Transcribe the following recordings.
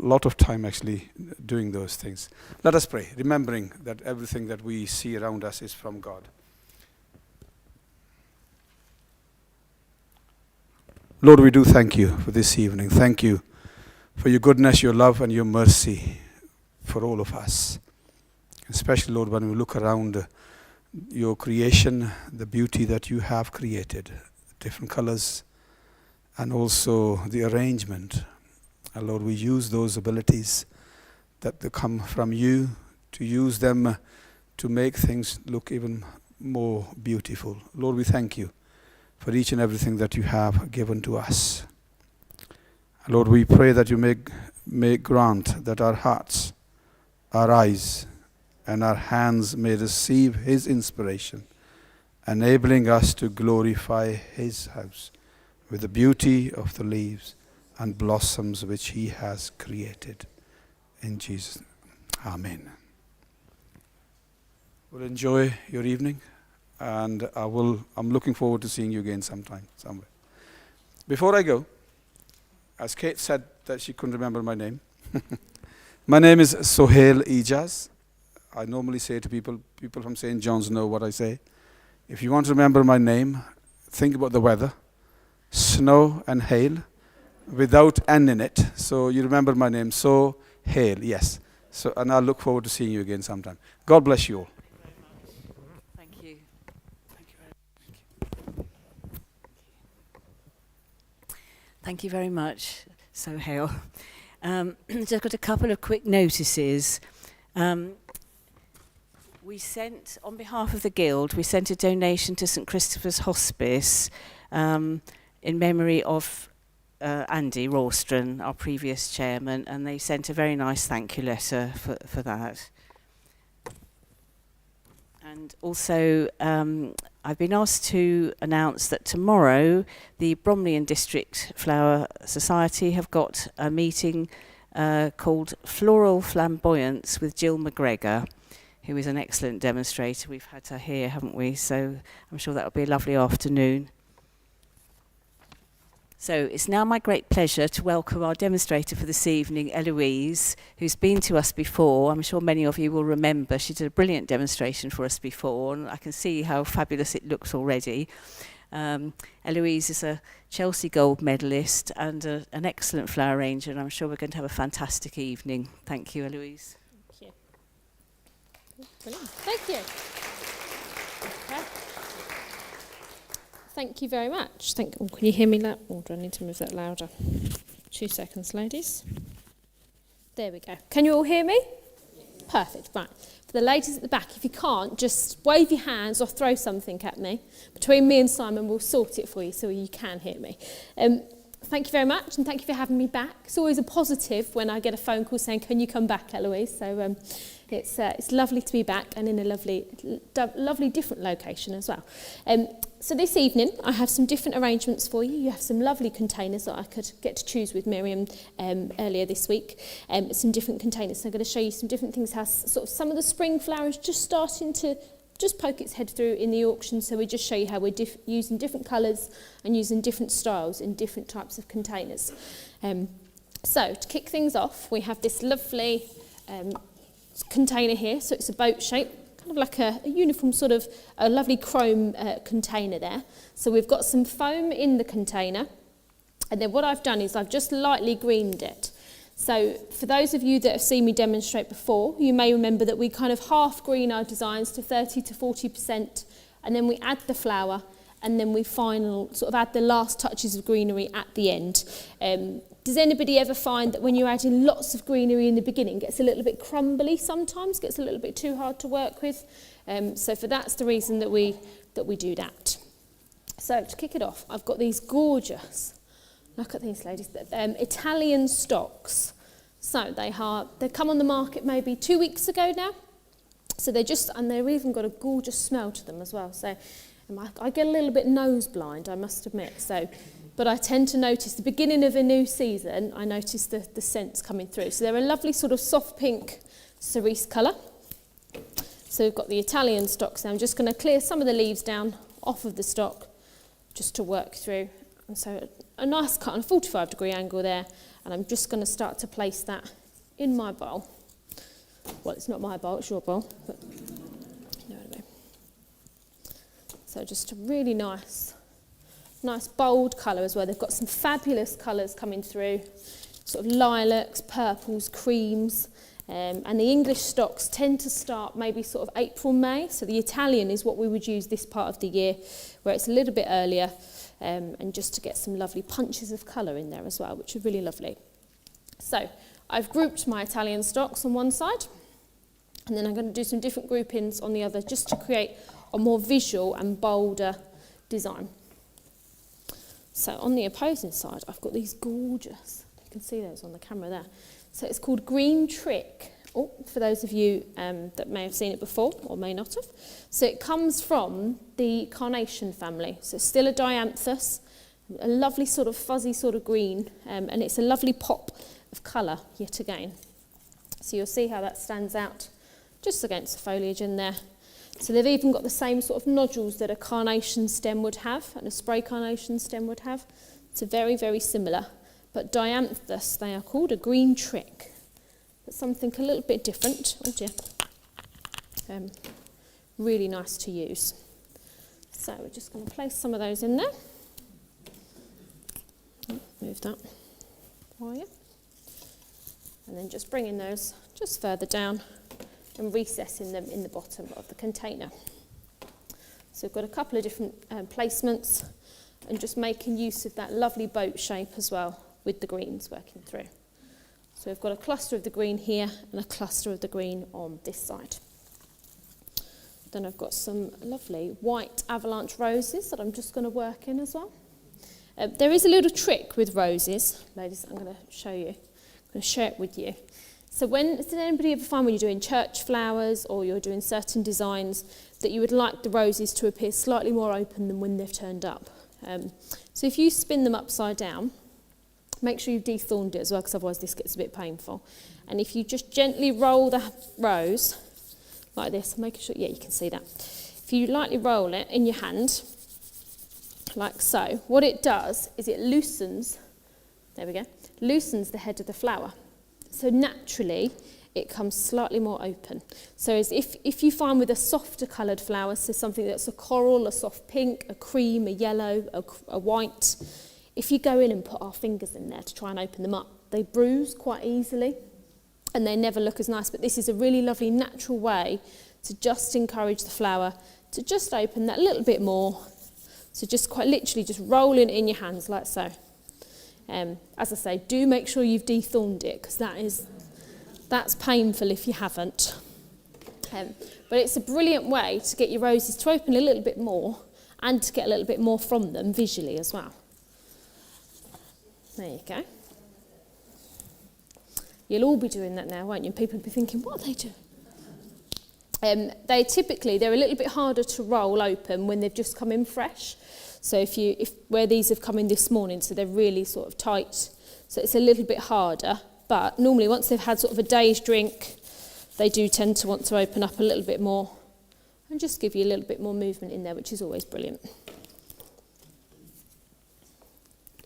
lot of time actually doing those things. Let us pray, remembering that everything that we see around us is from God. Lord, we do thank you for this evening. Thank you for your goodness, your love, and your mercy for all of us. Especially, Lord, when we look around your creation, the beauty that you have created, different colors, and also the arrangement. And Lord, we use those abilities that come from you to use them to make things look even more beautiful. Lord, we thank you for each and everything that you have given to us. Lord, we pray that you may grant that our hearts, our eyes, and our hands may receive his inspiration, enabling us to glorify his house with the beauty of the leaves and blossoms which he has created. In Jesus' name, amen. Well, enjoy your evening, and I'm looking forward to seeing you again somewhere. Before I go, as Kate said that she couldn't remember my name, my name is Sohail Ijaz. I normally say to people from St. John's know what I say. If you want to remember my name, think about the weather, snow and hail, without N in it. So you remember my name, Sohail, yes. So, and I'll look forward to seeing you again sometime. God bless you all. Thank you. Thank you very much, Sohail. Just got a couple of quick notices. We sent, on behalf of the Guild, we sent a donation to St Christopher's Hospice in memory of Andy Rawstron, our previous chairman, and they sent a very nice thank you letter for that. And also, I've been asked to announce that tomorrow the Bromley and District Flower Society have got a meeting called Floral Flamboyance with Jill McGregor, who is an excellent demonstrator. We've had her here, haven't we? So I'm sure that'll be a lovely afternoon. So it's now my great pleasure to welcome our demonstrator for this evening, Ellouise, who's been to us before. I'm sure many of you will remember. She did a brilliant demonstration for us before, and I can see how fabulous it looks already. Ellouise is a Chelsea Gold medalist and an excellent flower arranger, and I'm sure we're going to have a fantastic evening. Thank you, Ellouise. Thank you. Brilliant. Thank you. Okay. Thank you very much. Can you hear me loud? Or do I need to move that louder? 2 seconds, ladies. There we go. Can you all hear me? Perfect. Right. For the ladies at the back, if you can't, just wave your hands or throw something at me. Between me and Simon, we'll sort it for you so you can hear me. Thank you very much, and thank you for having me back. It's always a positive when I get a phone call saying, "Can you come back, Ellouise?" So it's lovely to be back, and in a lovely different location as well. So this evening, I have some different arrangements for you. You have some lovely containers that I could get to choose with Miriam earlier this week. Some different containers. So I'm going to show you some different things. Has sort of some of the spring flowers just starting to just poke its head through in the auction. So we just show you how we're using different colours and using different styles in different types of containers. So to kick things off, we have this lovely container here. So it's a boat shape, kind of like a uniform sort of a lovely chrome container there. So we've got some foam in the container, and then what I've done is I've just lightly greened it. So for those of you that have seen me demonstrate before, you may remember that we kind of half green our designs to 30 to 40%, and then we add the flower, and then we sort of add the last touches of greenery at the end. Does anybody ever find that when you're adding lots of greenery in the beginning, it gets a little bit crumbly sometimes, gets a little bit too hard to work with? So that's the reason that we do that. So to kick it off, I've got these gorgeous, look at these ladies, Italian stocks. So they come on the market maybe 2 weeks ago now. So and they've even got a gorgeous smell to them as well. So I get a little bit nose blind, I must admit. But I tend to notice the beginning of a new season, I notice the scents coming through. So they're a lovely sort of soft pink cerise colour. So we've got the Italian stocks now. I'm just going to clear some of the leaves down off of the stock just to work through. And so a nice cut on a 45-degree angle there. And I'm just going to start to place that in my bowl. Well, it's not my bowl, it's your bowl, but you know what I mean. So just a really nice bold colour as well. They've got some fabulous colours coming through, sort of lilacs, purples, creams, and the English stocks tend to start maybe sort of April, May. So the Italian is what we would use this part of the year, where it's a little bit earlier, and just to get some lovely punches of colour in there as well, which are really lovely. So I've grouped my Italian stocks on one side, and then I'm going to do some different groupings on the other, just to create a more visual and bolder design. So on the opposing side, I've got these gorgeous, you can see those on the camera there. So it's called Green Trick, for those of you that may have seen it before or may not have. So it comes from the carnation family. So it's still a dianthus, a lovely sort of fuzzy sort of green, and it's a lovely pop of colour yet again. So you'll see how that stands out just against the foliage in there. So they've even got the same sort of nodules that a carnation stem would have and a spray carnation stem would have. It's very, very similar. But dianthus, they are called a green trick. But something a little bit different. Oh dear. Really nice to use. So we're just going to place some of those in there. Move that for you. And then just bringing those just further down and recessing them in the bottom of the container. So we've got a couple of different placements, and just making use of that lovely boat shape as well with the greens working through. So we've got a cluster of the green here and a cluster of the green on this side. Then I've got some lovely white avalanche roses that I'm just going to work in as well. There is a little trick with roses, ladies, I'm going to show you. I'm going to share it with you. So did anybody ever find when you're doing church flowers or you're doing certain designs that you would like the roses to appear slightly more open than when they've turned up? So if you spin them upside down, make sure you've dethorned it as well, because otherwise this gets a bit painful. And if you just gently roll the rose like this, making sure, yeah, you can see that. If you lightly roll it in your hand, like so, what it does is it loosens, there we go, loosens the head of the flower. So naturally, it comes slightly more open. So as if you find with a softer coloured flower, so something that's a coral, a soft pink, a cream, a yellow, a white, if you go in and put our fingers in there to try and open them up, they bruise quite easily and they never look as nice. But this is a really lovely natural way to just encourage the flower to just open that little bit more. So just quite literally just rolling it in your hands like so. As I say, do make sure you've dethorned it, because that's painful if you haven't. But it's a brilliant way to get your roses to open a little bit more and to get a little bit more from them visually as well. There you go. You'll all be doing that now, won't you? People will be thinking, what are they doing? They're a little bit harder to roll open when they've just come in fresh. So where these have come in this morning, so they're really sort of tight, so it's a little bit harder. But normally once they've had sort of a day's drink, they do tend to want to open up a little bit more and just give you a little bit more movement in there, which is always brilliant.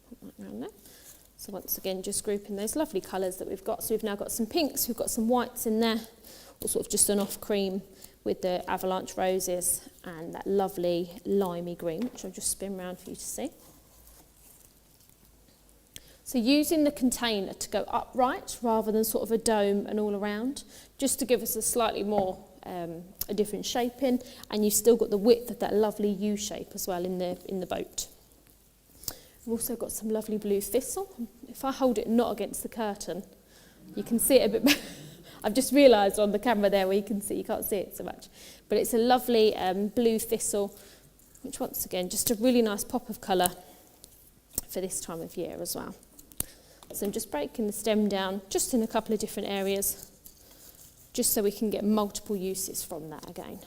Put that around there. So once again, just grouping those lovely colours that we've got. So we've now got some pinks, we've got some whites in there, or sort of just an off cream with the avalanche roses and that lovely limey green, which I'll just spin around for you to see. So using the container to go upright rather than sort of a dome and all around, just to give us a slightly more, a different shape in, and you've still got the width of that lovely U shape as well in the boat. We've also got some lovely blue thistle. If I hold it not against the curtain, you can see it a bit better. I've just realised on the camera there where you can't see it so much. But it's a lovely blue thistle, which once again, just a really nice pop of colour for this time of year as well. So I'm just breaking the stem down just in a couple of different areas, just so we can get multiple uses from that again.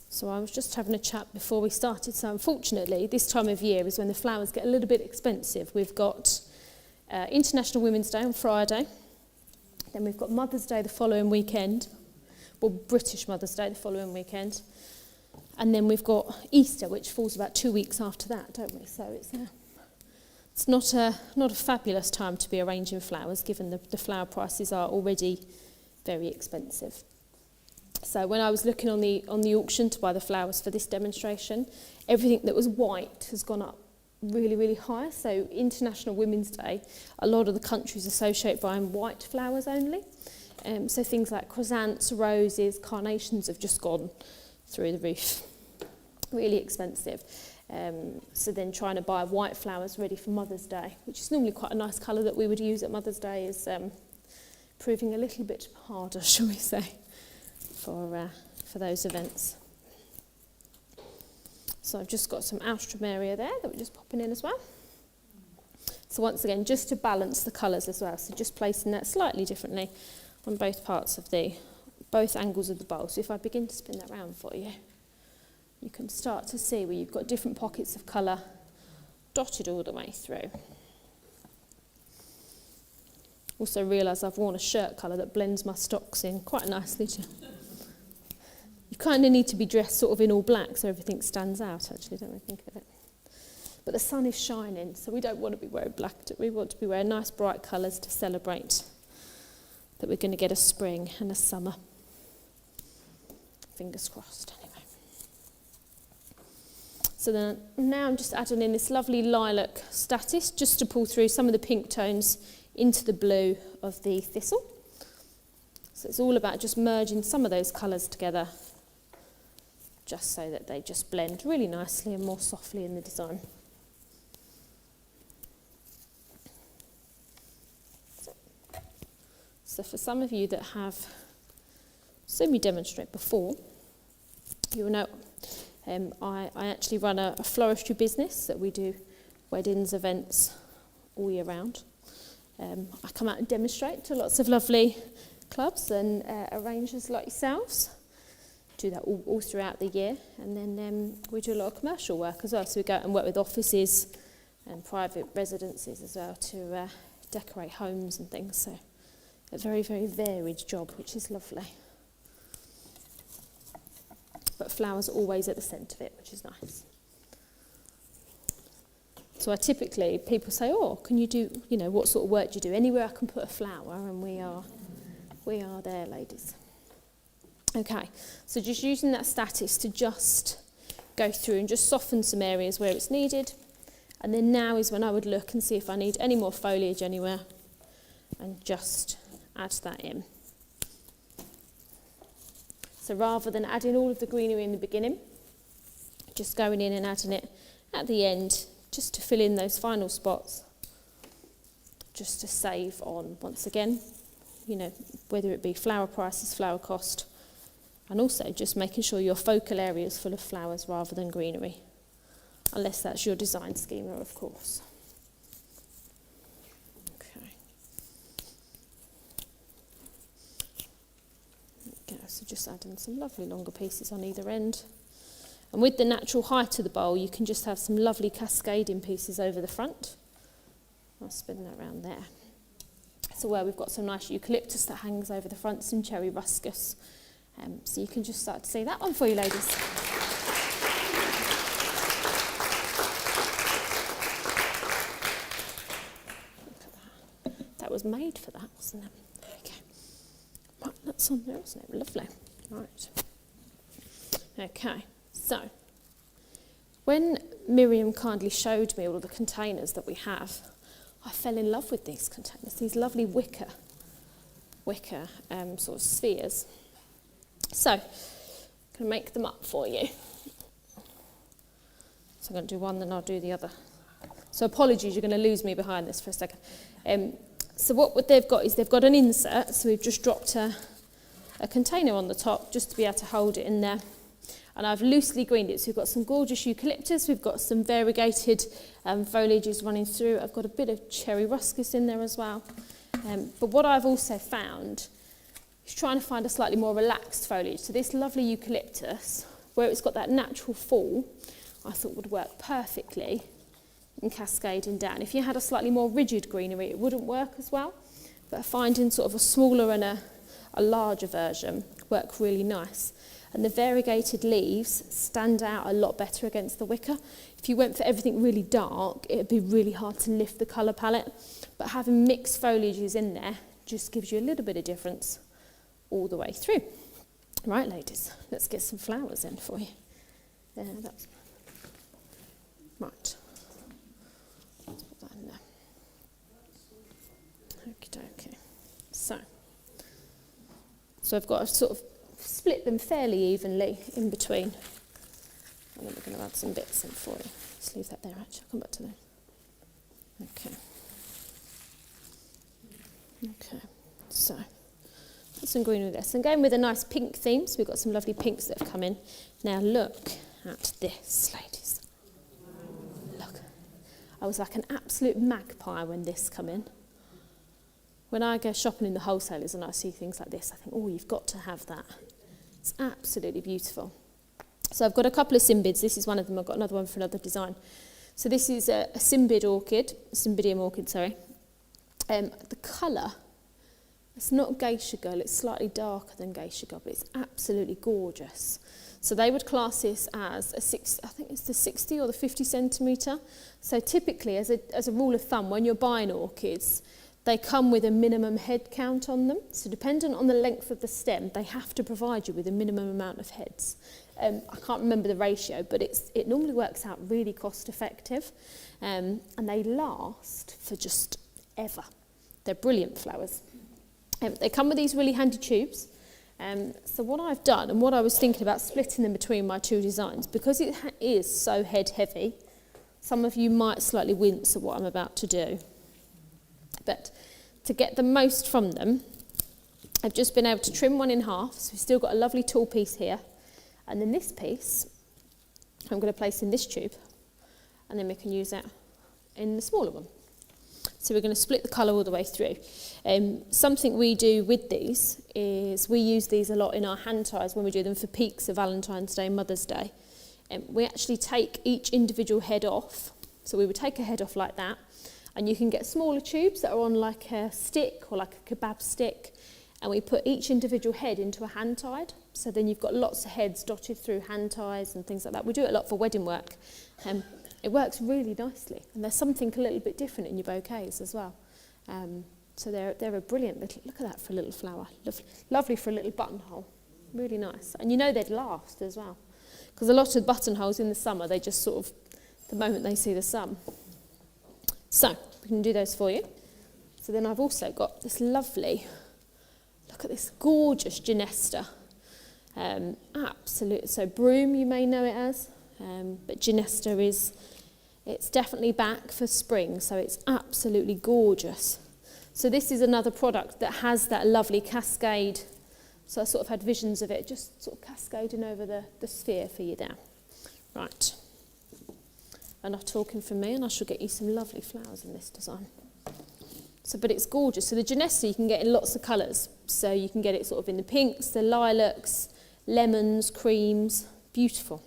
So I was just having a chat before we started. So unfortunately, this time of year is when the flowers get a little bit expensive. We've got International Women's Day on Friday. Then we've got Mother's Day the following weekend. Well, British Mother's Day the following weekend. And then we've got Easter, which falls about 2 weeks after that, don't we? So it's not a fabulous time to be arranging flowers, given the flower prices are already very expensive. So when I was looking on the auction to buy the flowers for this demonstration, everything that was white has gone up really, really high. So International Women's Day, a lot of the countries associate buying white flowers only. So things like chrysanthemums, roses, carnations have just gone through the roof. Really expensive. So then trying to buy white flowers ready for Mother's Day, which is normally quite a nice colour that we would use at Mother's Day, is proving a little bit harder, shall we say, for those events. So I've just got some Alstroemeria there that we're just popping in as well. So once again, just to balance the colours as well, so just placing that slightly differently on both parts of both angles of the bowl. So if I begin to spin that round for you, you can start to see where you've got different pockets of colour dotted all the way through. Also realise I've worn a shirt colour that blends my stocks in quite nicely too. You kind of need to be dressed sort of in all black so everything stands out, actually, don't we think of it? But the sun is shining, so we don't want to be wearing black. We want to be wearing nice bright colours to celebrate that we're going to get a spring and a summer. Fingers crossed, anyway. So then now I'm just adding in this lovely lilac statice just to pull through some of the pink tones into the blue of the thistle. So it's all about just merging some of those colours together, just so that they just blend really nicely and more softly in the design. So for some of you that have seen me demonstrate before, you will know I actually run a floristry business that we do weddings, events all year round. I come out and demonstrate to lots of lovely clubs and arrangers like yourselves. Do that all throughout the year, and then we do a lot of commercial work as well. So we go out and work with offices and private residences as well to decorate homes and things. So a very, very varied job, which is lovely. But flowers are always at the centre of it, which is nice. So people say, oh, can you do, what sort of work do you do? Anywhere I can put a flower, and we are there, ladies. Okay, so just using that statis to just go through and just soften some areas where it's needed. And then now is when I would look and see if I need any more foliage anywhere and just add that in. So rather than adding all of the greenery in the beginning, just going in and adding it at the end, just to fill in those final spots, just to save on, once again, whether it be flower prices, flower cost, and also just making sure your focal area is full of flowers rather than greenery, unless that's your design schema, of course. So just adding some lovely longer pieces on either end. And with the natural height of the bowl, you can just have some lovely cascading pieces over the front. I'll spin that around there. So where we've got some nice eucalyptus that hangs over the front, some cherry ruscus. So you can just start to see that one for you, ladies. Look at that. That was made for that, wasn't it? Right, that's on there, isn't it? Lovely. Right. Okay, so when Miriam kindly showed me all of the containers that we have, I fell in love with these containers, these lovely wicker sort of spheres. So, I'm going to make them up for you. So I'm going to do one, then I'll do the other. So apologies, you're going to lose me behind this for a second. So what they've got is they've got an insert, so we've just dropped a container on the top just to be able to hold it in there. And I've loosely greened it, so we've got some gorgeous eucalyptus, we've got some variegated foliages running through, I've got a bit of cherry ruscus in there as well. But what I've also found is trying to find a slightly more relaxed foliage. So this lovely eucalyptus, where it's got that natural fall, I thought would work perfectly in cascading down. If you had a slightly more rigid greenery, it wouldn't work as well. But finding sort of a smaller and a larger version work really nice. and the variegated leaves stand out a lot better against the wicker. If you went for everything really dark, it would be really hard to lift the colour palette, but having mixed foliages in there just gives you a little bit of difference all the way through. Right, ladies, let's get some flowers in for you. That's right. Let's put that in there. Okay. So I've got to sort of split them fairly evenly in between. And then we're going to add some bits in for you. Just leave that there, actually. I'll come back to that. Okay, so put some green with this. And going with a nice pink theme, so we've got some lovely pinks that have come in. Now look at this, ladies. Look. I was like an absolute magpie when this come in. When I go shopping in the wholesalers and I see things like this, I think, oh, you've got to have that. It's absolutely beautiful. So I've got a couple of cymbids. This is one of them. I've got another one for another design. So this is a cymbidium orchid, sorry. The colour, it's not geisha gull, it's slightly darker than geisha gull, but it's absolutely gorgeous. So they would class this as I think it's the 60 or the 50 centimetre. So typically, as a rule of thumb, when you're buying orchids, they come with a minimum head count on them. So dependent on the length of the stem, they have to provide you with a minimum amount of heads. I can't remember the ratio, but it normally works out really cost effective. And they last for just ever. They're brilliant flowers. They come with these really handy tubes. So what I've done, and what I was thinking about splitting them between my two designs, because it is so head heavy, some of you might slightly wince at what I'm about to do. But to get the most from them, I've just been able to trim one in half, so we've still got a lovely tall piece here. And then this piece, I'm going to place in this tube, and then we can use that in the smaller one. So we're going to split the colour all the way through. Something we do with these is we use these a lot in our hand ties when we do them for peaks of Valentine's Day and Mother's Day. We actually take each individual head off. So we would take a head off like that, and you can get smaller tubes that are on like a stick or like a kebab stick, and we put each individual head into a hand tied. So then you've got lots of heads dotted through hand ties and things like that. We do it a lot for wedding work. It works really nicely, and there's something a little bit different in your bouquets as well. So they're a brilliant little, look at that for a little flower. Lovely for a little buttonhole, really nice. And you know they'd last as well, because a lot of buttonholes in the summer, they just sort of, the moment they see the sun. So we can do those for you. So then I've also got this lovely, look at this gorgeous Genesta. Absolute, so broom you may know it as, but Genesta it's definitely back for spring, so it's absolutely gorgeous. So this is another product that has that lovely cascade. So I sort of had visions of it just sort of cascading over the sphere for you there. Right. Enough talking from me, and I shall get you some lovely flowers in this design. So, but it's gorgeous. So the Genesta you can get in lots of colours. So you can get it sort of in the pinks, the lilacs, lemons, creams, beautiful.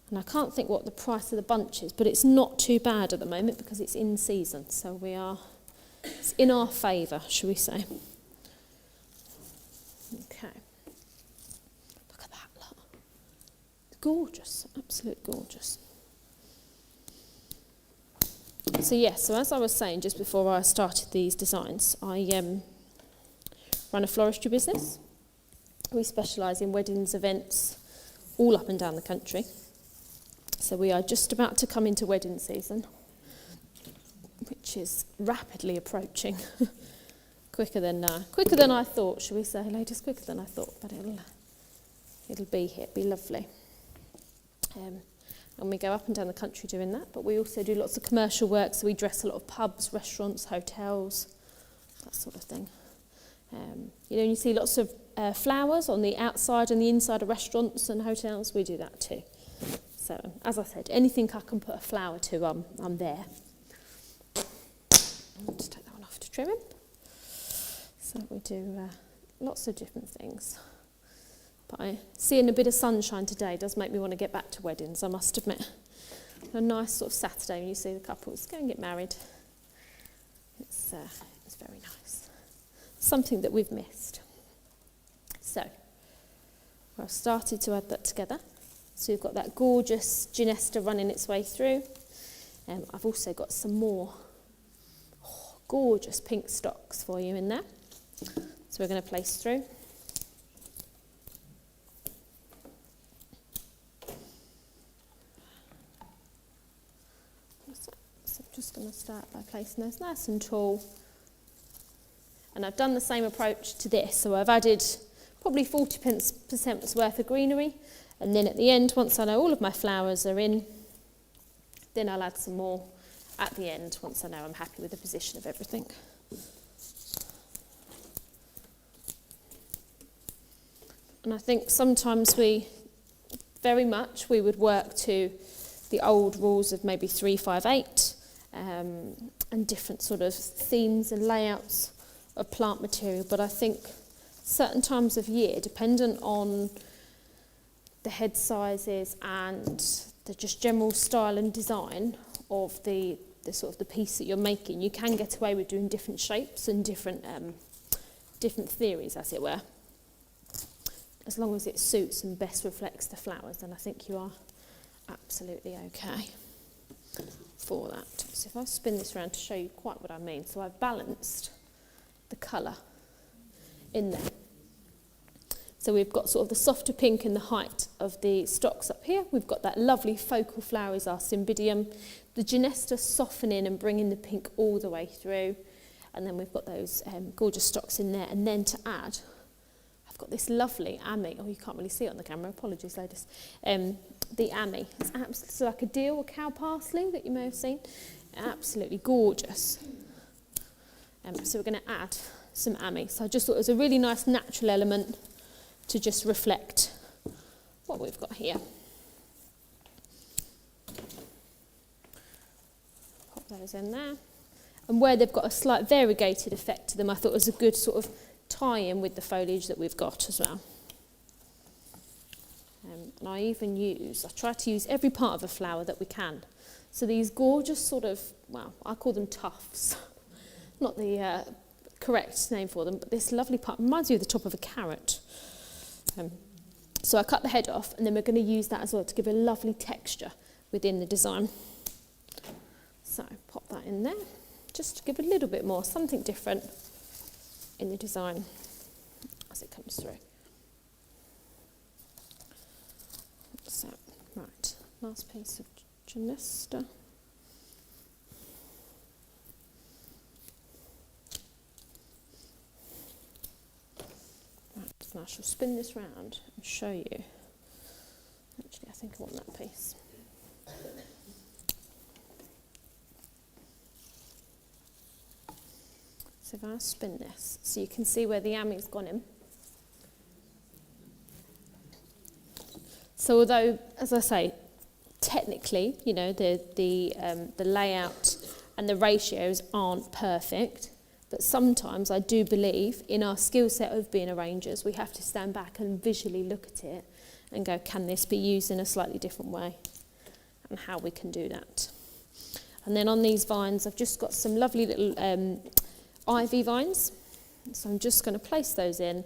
And I can't think what the price of the bunch is, but it's not too bad at the moment because it's in season. So it's in our favour, shall we say. Okay. Look at that, look. Gorgeous, absolutely gorgeous. So yes, so as I was saying just before I started these designs, I run a floristry business. We specialise in weddings, events, all up and down the country. So we are just about to come into wedding season, which is rapidly approaching. quicker than I thought, shall we say, ladies? Quicker than I thought, but it'll be here, be lovely. And we go up and down the country doing that, but we also do lots of commercial work, so we dress a lot of pubs, restaurants, hotels, that sort of thing. You see lots of flowers on the outside and the inside of restaurants and hotels, we do that too. So, as I said, anything I can put a flower to, I'm there. I'll just take that one off to trim him. So we do lots of different things. But seeing a bit of sunshine today does make me want to get back to weddings, I must admit. A nice sort of Saturday when you see the couples go and get married. It's very nice. Something that we've missed. So, where I've started to add that together. So we've got that gorgeous Ginesta running its way through. I've also got some more gorgeous pink stocks for you in there. So we're going to place through. So I'm just going to start by placing those nice and tall. And I've done the same approach to this. So I've added probably 40% worth of greenery. And then at the end, once I know all of my flowers are in, then I'll add some more at the end once I know I'm happy with the position of everything. And I think sometimes we would work to the old rules of maybe 3-5-8 and different sort of themes and layouts of plant material. But I think certain times of year, dependent on the head sizes and the just general style and design of the sort of the piece that you're making, you can get away with doing different shapes and different theories, as it were. As long as it suits and best reflects the flowers, then I think you are absolutely okay for that. So if I spin this around to show you quite what I mean. So I've balanced the colour in there. So we've got sort of the softer pink in the height of the stocks up here. We've got that lovely focal flower is our cymbidium. The Ginesta softening and bringing the pink all the way through. And then we've got those gorgeous stocks in there. And then to add, I've got this lovely Ami. Oh, you can't really see it on the camera. Apologies, ladies. The Ami. It's absolutely like a dill or cow parsley that you may have seen. Absolutely gorgeous. So we're going to add some Ami. So I just thought it was a really nice natural element to just reflect what we've got here. Pop those in there. And where they've got a slight variegated effect to them, I thought was a good sort of tie-in with the foliage that we've got as well. And I try to use every part of a flower that we can. So these gorgeous sort of, well, I call them tufts. Not the correct name for them, but this lovely part reminds you of the top of a carrot. So I cut the head off, and then we're going to use that as well to give a lovely texture within the design. So pop that in there, just to give a little bit more, something different in the design as it comes through. So, right, last piece of Ginesta. And I shall spin this round and show you. Actually, I think I want that piece. So if I spin this, so you can see where the Ami's gone in. So although, as I say, technically, you know, the layout and the ratios aren't perfect, but sometimes I do believe in our skill set of being arrangers, we have to stand back and visually look at it and go, can this be used in a slightly different way? And how we can do that. And then on these vines, I've just got some lovely little ivy vines. So I'm just going to place those in,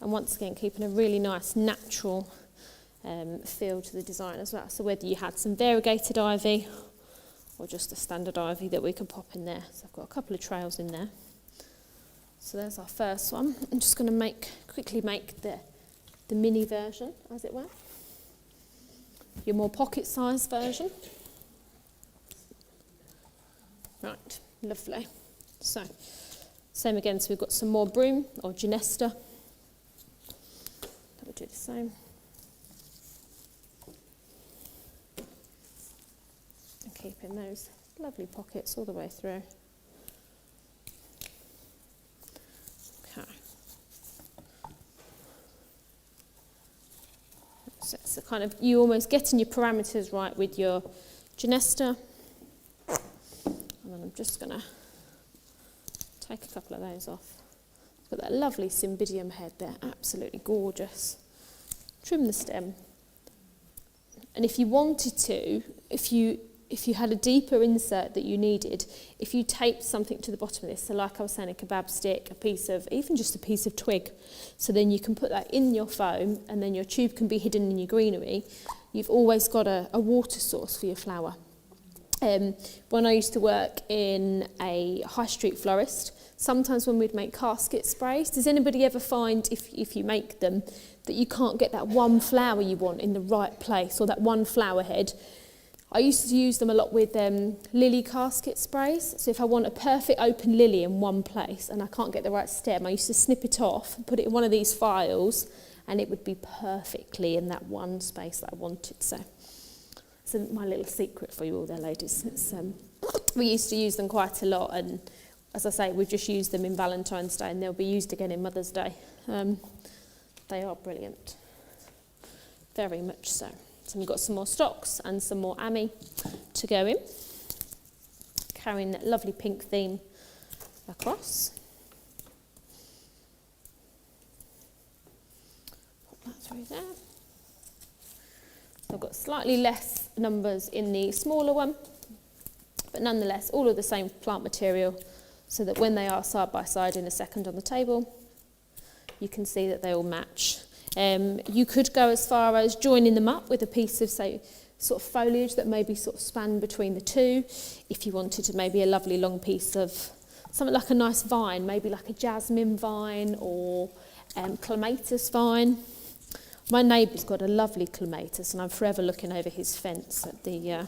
and once again, keeping a really nice natural feel to the design as well. So whether you had some variegated ivy or just a standard ivy that we can pop in there. So I've got a couple of trails in there. So there's our first one. I'm just going to quickly make the mini version, as it were. Your more pocket-sized version. Right, lovely. So, same again, so we've got some more broom or Ginesta. We'll do the same. And keeping those lovely pockets all the way through. Okay. So it's a kind of, you almost getting your parameters right with your Ginesta. And then I'm just going to take a couple of those off. It's got that lovely cymbidium head there, absolutely gorgeous. Trim the stem. And if you wanted to, if if you had a deeper insert that you needed, if you taped something to the bottom of this, so like I was saying, a kebab stick, even just a piece of twig, so then you can put that in your foam and then your tube can be hidden in your greenery, you've always got a water source for your flower. When I used to work in a high street florist, sometimes when we'd make casket sprays, does anybody ever find, if you make them, that you can't get that one flower you want in the right place, or that one flower head? I used to use them a lot with lily casket sprays. So if I want a perfect open lily in one place and I can't get the right stem, I used to snip it off and put it in one of these files, and it would be perfectly in that one space that I wanted. So my little secret for you all there, ladies. We used to use them quite a lot, and as I say, we've just used them in Valentine's Day, and they'll be used again in Mother's Day. They are brilliant, very much so. So we've got some more stocks and some more ami to go in, carrying that lovely pink theme across. Pop that through there. I've got slightly less numbers in the smaller one, but nonetheless all of the same plant material, so that when they are side by side in a second on the table, you can see that they all match. You could go as far as joining them up with a piece of, say, sort of foliage that maybe sort of span between the two, if you wanted to, maybe a lovely long piece of something like a nice vine, maybe like a jasmine vine or clematis vine. My neighbour's got a lovely clematis, and I'm forever looking over his fence at the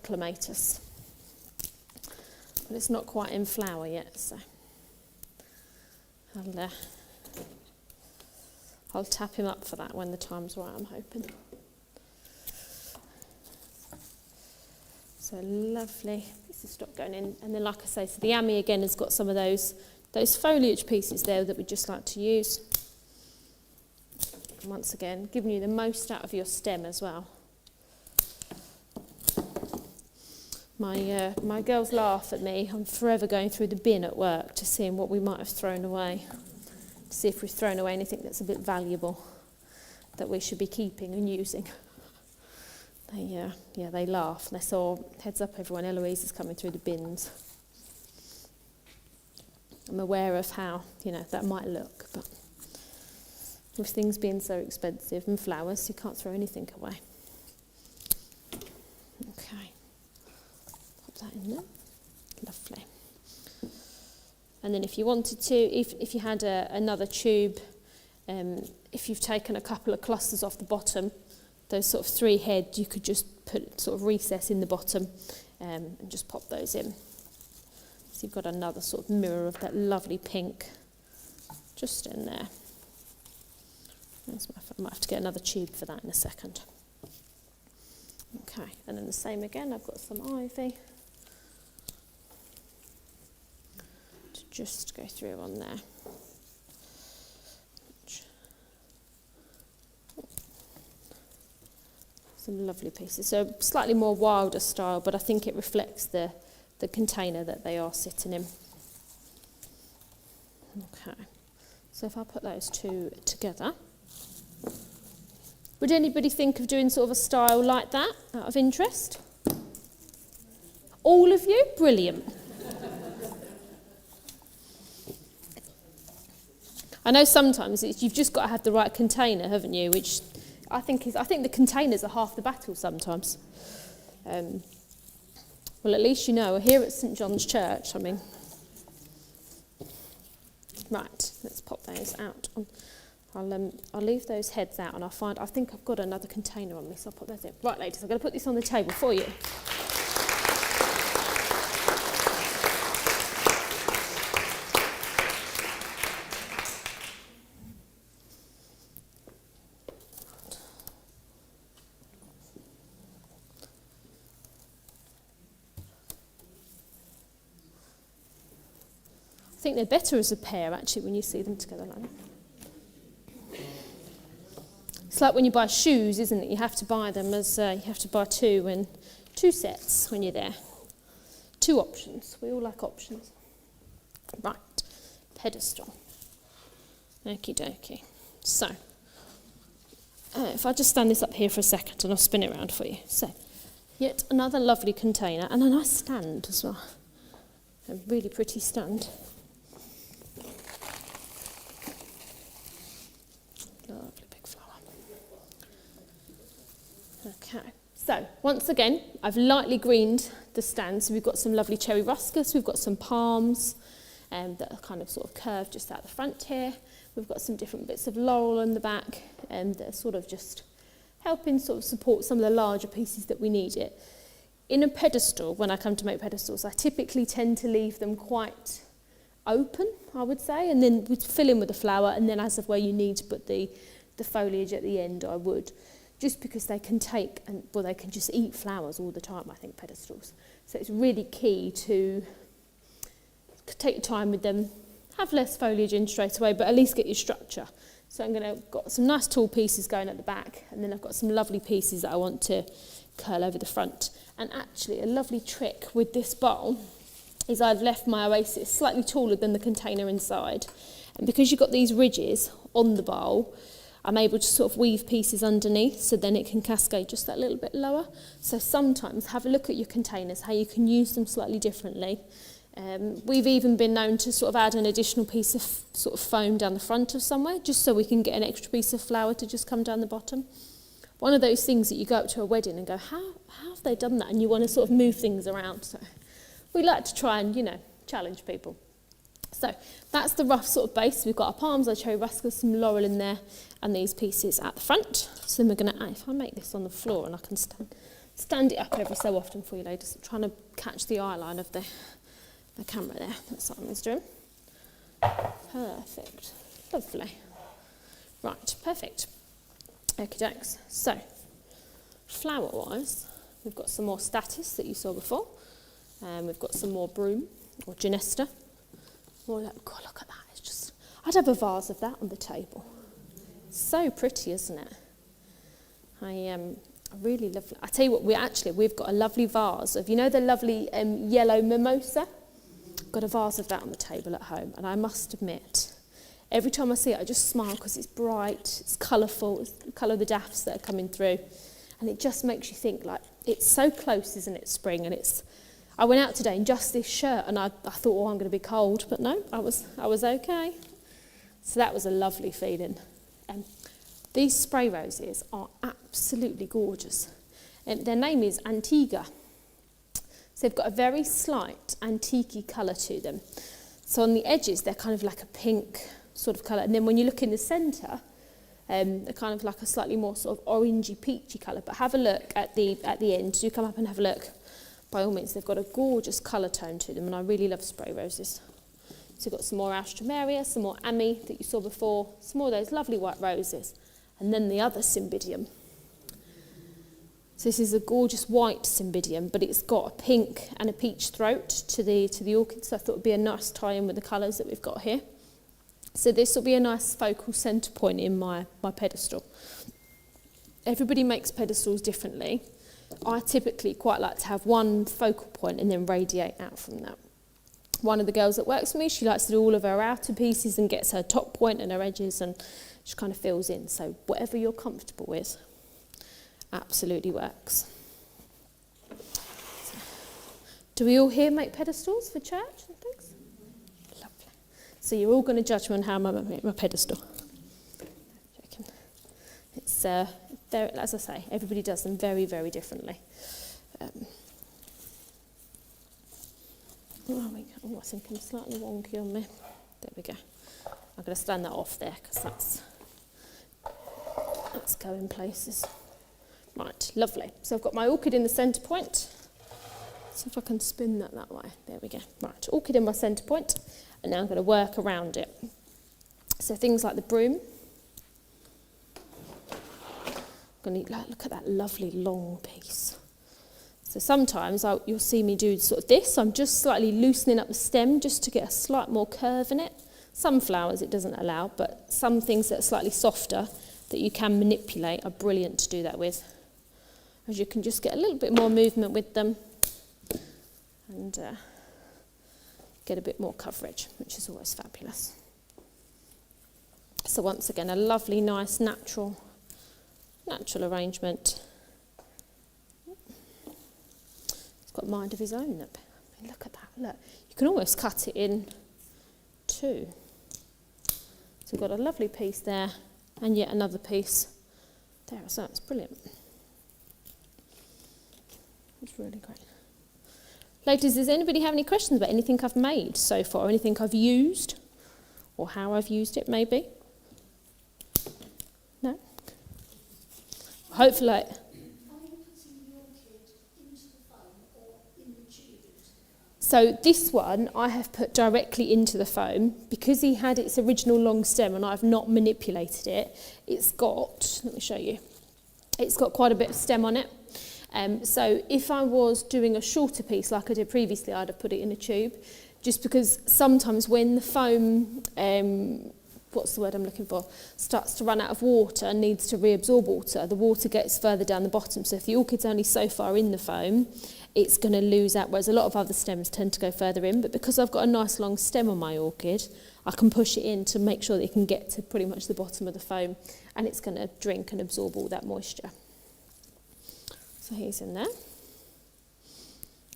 clematis. But it's not quite in flower yet, so I'll tap him up for that when the time's right, I'm hoping. So lovely piece of stock going in. And then, like I say, so the ami again has got some of those foliage pieces there that we just like to use. And once again, giving you the most out of your stem as well. My girls laugh at me. I'm forever going through the bin at work to see what we might have thrown away, to see if we've thrown away anything that's a bit valuable that we should be keeping and using. They laugh. They saw, heads up everyone, Ellouise is coming through the bins. I'm aware of how, that might look, but with things being so expensive and flowers, you can't throw anything away. Okay. Pop that in there. Lovely. And then if you wanted to, if you had another tube, if you've taken a couple of clusters off the bottom, those sort of 3 heads, you could just put sort of recess in the bottom and just pop those in. So you've got another sort of mirror of that lovely pink just in there. I might have to get another tube for that in a second. Okay, and then the same again, I've got some ivy to just go through on there. Some lovely pieces. So slightly more wilder style, but I think it reflects the container that they are sitting in. Okay, so if I put those two together, would anybody think of doing sort of a style like that, out of interest? All of you? Brilliant. I know sometimes you've just got to have the right container, haven't you? Which I think the containers are half the battle sometimes. Well, at least you know, here at St John's Church, right, let's pop those out. I'll leave those heads out, and I think I've got another container on me, so I'll put those in. Right, ladies, I'm going to put this on the table for you. I think they're better as a pair, actually, when you see them together like that. It's like when you buy shoes, isn't it? You have to buy them as you have to buy two sets when you're there. 2 options. We all like options. Right, pedestal. Okie dokie. So, if I just stand this up here for a second and I'll spin it around for you. So, Yet another lovely container and a nice stand as well. A really pretty stand. Lovely big flower. Okay, so once again, I've lightly greened the stand. So we've got some lovely cherry ruscas, we've got some palms that are kind of sort of curved just out the front here. We've got some different bits of laurel in the back that are sort of just helping sort of support some of the larger pieces that we need it. In a pedestal, when I come to make pedestals, I typically tend to leave them quite open, I would say, and then we'd fill in with the flower, and then as of where you need to put the foliage at the end, I would, just because they can take, they can just eat flowers all the time, I think, pedestals. So it's really key to take your time with them, have less foliage in straight away, but at least get your structure. So I'm going to got some nice tall pieces going at the back, and then I've got some lovely pieces that I want to curl over the front. And actually, a lovely trick with this bowl is I've left my oasis slightly taller than the container inside. And because you've got these ridges on the bowl, I'm able to sort of weave pieces underneath, so then it can cascade just that little bit lower. So sometimes have a look at your containers, how you can use them slightly differently. We've even been known to sort of add an additional piece of sort of foam down the front of somewhere, just so we can get an extra piece of flower to just come down the bottom. One of those things that you go up to a wedding and go, how have they done that? And you want to sort of move things around. So we like to try and, challenge people. So that's the rough sort of base. We've got our palms, our cherry ruscas, some laurel in there, and these pieces at the front. So then we're going to, if I make this on the floor and I can stand it up every so often for you ladies, I'm trying to catch the eye line of the camera there. That's what I was doing. Perfect. Lovely. Right, perfect. Okie dokes. So, flower-wise, we've got some more statice that you saw before. We've got some more broom or genesta. Oh, God, look at that. It's just, I'd have a vase of that on the table. So pretty, isn't it? I really love it. I tell you what, we've got a lovely vase of, the lovely yellow mimosa? Got a vase of that on the table at home, and I must admit, every time I see it, I just smile because it's bright, it's colourful, it's the colour of the daffs that are coming through, and it just makes you think, it's so close, isn't it, spring, and I went out today in just this shirt, and I thought, I'm going to be cold, but no, I was okay. So that was a lovely feeling. These spray roses are absolutely gorgeous. Their name is Antigua. So they've got a very slight antique-y colour to them. So on the edges, they're kind of like a pink sort of colour. And then when you look in the centre, they're kind of like a slightly more sort of orangey, peachy colour. But have a look at the end. Do come up and have a look. By all means, they've got a gorgeous colour tone to them. And I really love spray roses. So you've got some more Alstroemeria, some more Ami that you saw before. Some more of those lovely white roses. And then the other Cymbidium. So this is a gorgeous white Cymbidium, but it's got a pink and a peach throat to the orchid, so I thought it would be a nice tie-in with the colours that we've got here. So this will be a nice focal centre point in my pedestal. Everybody makes pedestals differently. I typically quite like to have one focal point and then radiate out from that. One of the girls that works for me, she likes to do all of her outer pieces and gets her top point and her edges, and she kind of fills in. So whatever you're comfortable with. Absolutely works. Do we all here make pedestals for church and things? Lovely. So you're all going to judge me on how I make my pedestal. It's very, as I say, everybody does them very, very differently. I think I'm slightly wonky on me. There we go. I'm going to stand that off there because that's going places. Right, lovely. So I've got my orchid in the centre point. So if I can spin that way. There we go. Right, orchid in my centre point. And now I'm going to work around it. So things like the broom. I'm going to look at that lovely long piece. So sometimes you'll see me do sort of this. I'm just slightly loosening up the stem just to get a slight more curve in it. Some flowers it doesn't allow, but some things that are slightly softer that you can manipulate are brilliant to do that with. As you can just get a little bit more movement with them and get a bit more coverage, which is always fabulous. So once again, a lovely, nice, natural arrangement. mind of his own. Look at that, look. You can almost cut it in two. So we've got a lovely piece there and yet another piece there. So it's brilliant. It's really great. Ladies, does anybody have any questions about anything I've made so far, or anything I've used, or how I've used it maybe? No? Hopefully. So this one I have put directly into the foam because he had its original long stem and I've not manipulated it. It's got, let me show you, it's got quite a bit of stem on it. So if I was doing a shorter piece like I did previously, I'd have put it in a tube, just because sometimes when the foam, what's the word I'm looking for, starts to run out of water and needs to reabsorb water, the water gets further down the bottom. So if the orchid's only so far in the foam, it's going to lose out, whereas a lot of other stems tend to go further in. But because I've got a nice long stem on my orchid, I can push it in to make sure that it can get to pretty much the bottom of the foam, and it's going to drink and absorb all that moisture. So he's in there.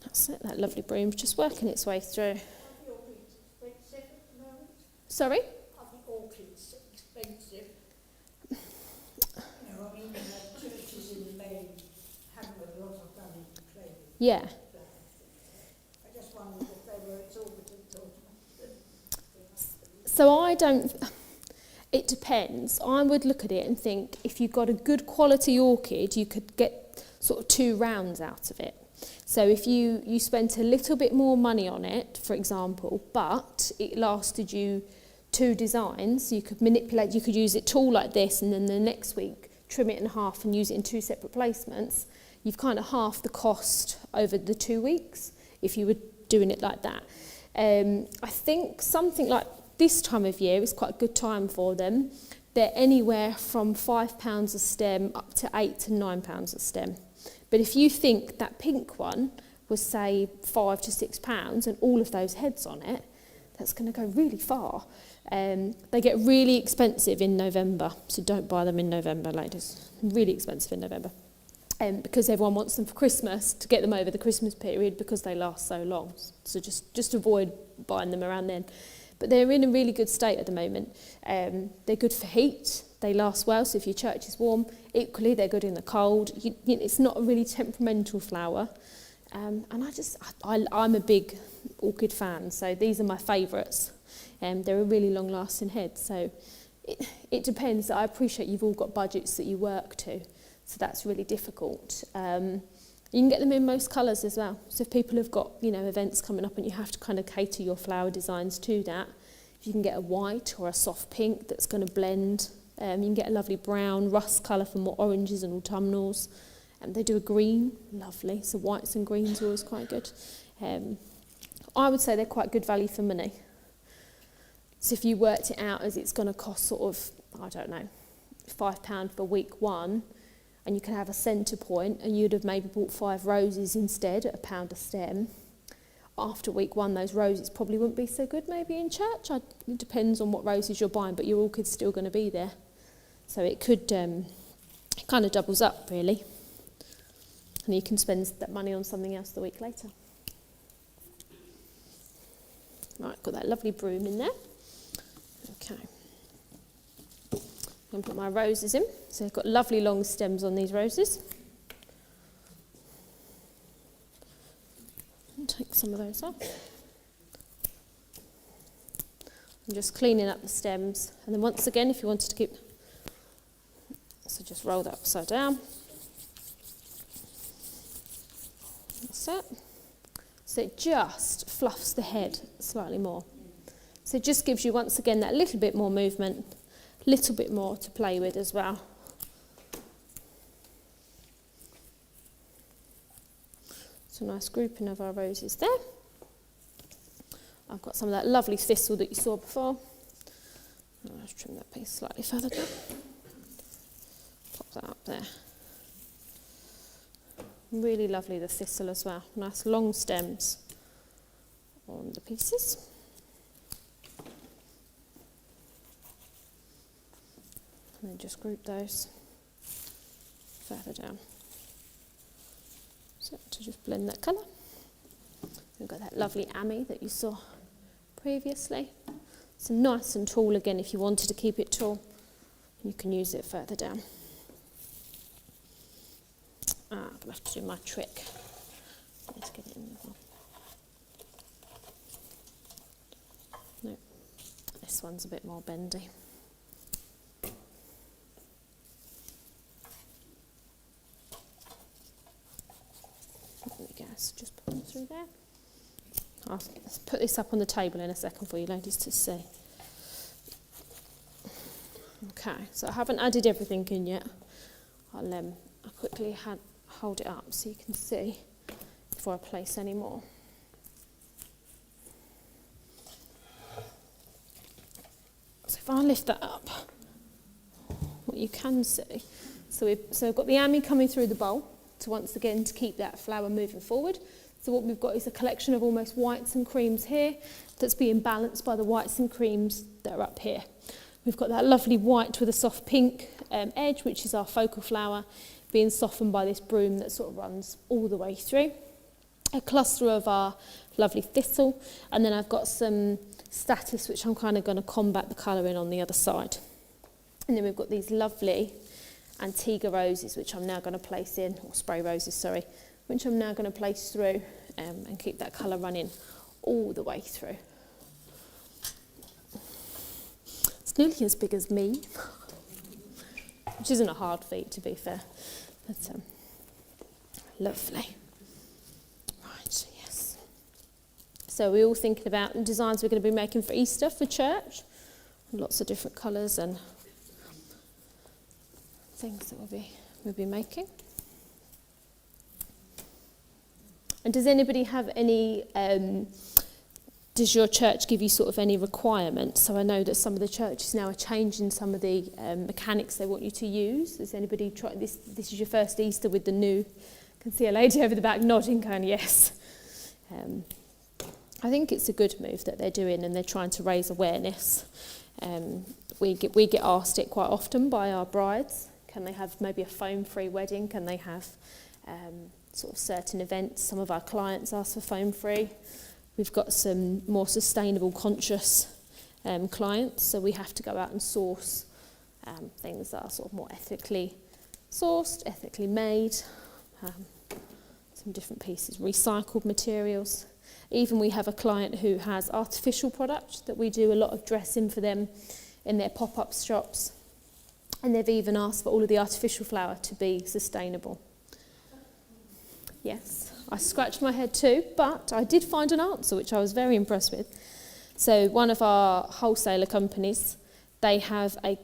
That's it, that lovely broom's just working its way through. Are the orchids expensive at the moment? Sorry? Are the orchids expensive? You know, I mean, churches in Maine have a lot of money to play with. Yeah. I just wondered if they were exorbitant or So I don't, it depends. I would look at it and think if you've got a good quality orchid, you could get sort of 2 rounds out of it. So if you spent a little bit more money on it, for example, but it lasted you 2 designs, you could manipulate, you could use it tall like this and then the next week trim it in half and use it in 2 separate placements. You've kind of halved the cost over the 2 weeks if you were doing it like that. I think something like this time of year is quite a good time for them. They're anywhere from £5 a stem up to £8 to £9 a stem. But if you think that pink one was, say, £5 to £6 and all of those heads on it, that's going to go really far. They get really expensive in November, so don't buy them in November, ladies. Really expensive in November. Because everyone wants them for Christmas, to get them over the Christmas period because they last so long. So just avoid buying them around then. But they're in a really good state at the moment. They're good for heat. They last well, so if your church is warm, equally they're good in the cold. It's not a really temperamental flower. And I'm a big orchid fan, so these are my favourites. They're a really long-lasting head, so it depends. I appreciate you've all got budgets that you work to, so that's really difficult. You can get them in most colours as well. So if people have got, events coming up and you have to kind of cater your flower designs to that, if you can get a white or a soft pink that's going to blend, you can get a lovely brown, rust colour for more oranges and autumnals. They do a green, lovely. So whites and greens are always quite good. I would say they're quite good value for money. So if you worked it out as it's going to cost sort of, I don't know, £5 for week 1, and you can have a centre point, and you'd have maybe bought 5 roses instead at £1 a stem. After week 1, those roses probably wouldn't be so good maybe in church. It depends on what roses you're buying, but your orchid's still going to be there. So it could, it kind of doubles up really. And you can spend that money on something else the week later. Right, got that lovely broom in there. Okay. I'm going to put my roses in. So I've got lovely long stems on these roses. And take some of those off. I'm just cleaning up the stems. And then once again, if you wanted to keep... So just roll that upside down. That's it. So it just fluffs the head slightly more. So it just gives you, once again, that little bit more movement, little bit more to play with as well. So a nice grouping of our roses there. I've got some of that lovely thistle that you saw before. I'll just trim that piece slightly further down. Pop that up there. Really lovely, the thistle as well. Nice long stems on the pieces. And then just group those further down. So to just blend that colour. We've got that lovely Amy that you saw previously. So nice and tall again if you wanted to keep it tall. You can use it further down. I'm going to have to do my trick. Let's get it in the one. No, this one's a bit more bendy. There we go, so just put them through there. I'll put this up on the table in a second for you ladies to see. Okay, so I haven't added everything in yet. I'll quickly hold it up so you can see before I place any more. So if I lift that up, what you can see, so we've got the Amy coming through the bowl, to once again to keep that flower moving forward. So what we've got is a collection of almost whites and creams here that's being balanced by the whites and creams that are up here. We've got that lovely white with a soft pink edge, which is our focal flower, being softened by this broom that sort of runs all the way through. A cluster of our lovely thistle, and then I've got some statice, which I'm kind of going to combat the colouring on the other side. And then we've got these lovely Antigua roses, which I'm now going to place in, or spray roses, sorry, which I'm now going to place through and keep that colour running all the way through. It's nearly as big as me, which isn't a hard feat to be fair, but lovely. Right, yes. So we're all thinking about the designs we're going to be making for Easter for church, lots of different colours and things that we'll be making. And does anybody have any, does your church give you sort of any requirements? So I know that some of the churches now are changing some of the mechanics they want you to use. Has anybody tried this? This is your first Easter with the new, I can see a lady over the back nodding, going yes. I think it's a good move that they're doing, and they're trying to raise awareness. We get asked it quite often by our brides. Can they have maybe a foam-free wedding? Can they have sort of certain events? Some of our clients ask for foam-free. We've got some more sustainable, conscious clients, so we have to go out and source things that are sort of more ethically sourced, ethically made, some different pieces, recycled materials. Even we have a client who has artificial product that we do a lot of dressing for them in their pop-up shops. And they've even asked for all of the artificial flower to be sustainable. Yes, I scratched my head too, but I did find an answer, which I was very impressed with. So one of our wholesaler companies, they have a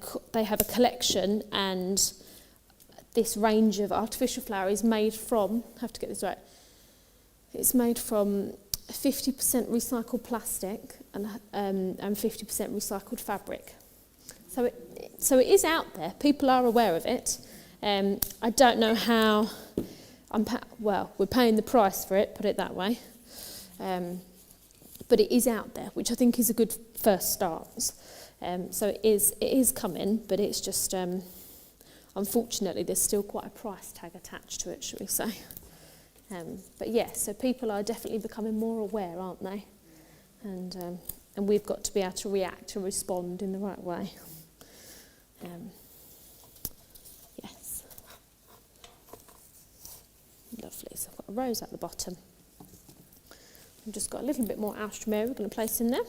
collection, and this range of artificial flower is made from, I have to get this right, it's made from 50% recycled plastic and 50% recycled fabric. So it is out there. People are aware of it. I don't know how. We're paying the price for it. Put it that way. But it is out there, which I think is a good first start. So it is coming, but it's just unfortunately there's still quite a price tag attached to it, shall we say? But yes, so people are definitely becoming more aware, aren't they? And we've got to be able to react and respond in the right way. Yes. Lovely. So I've got a rose at the bottom. I've just got a little bit more alstroemeria we're going to place in there.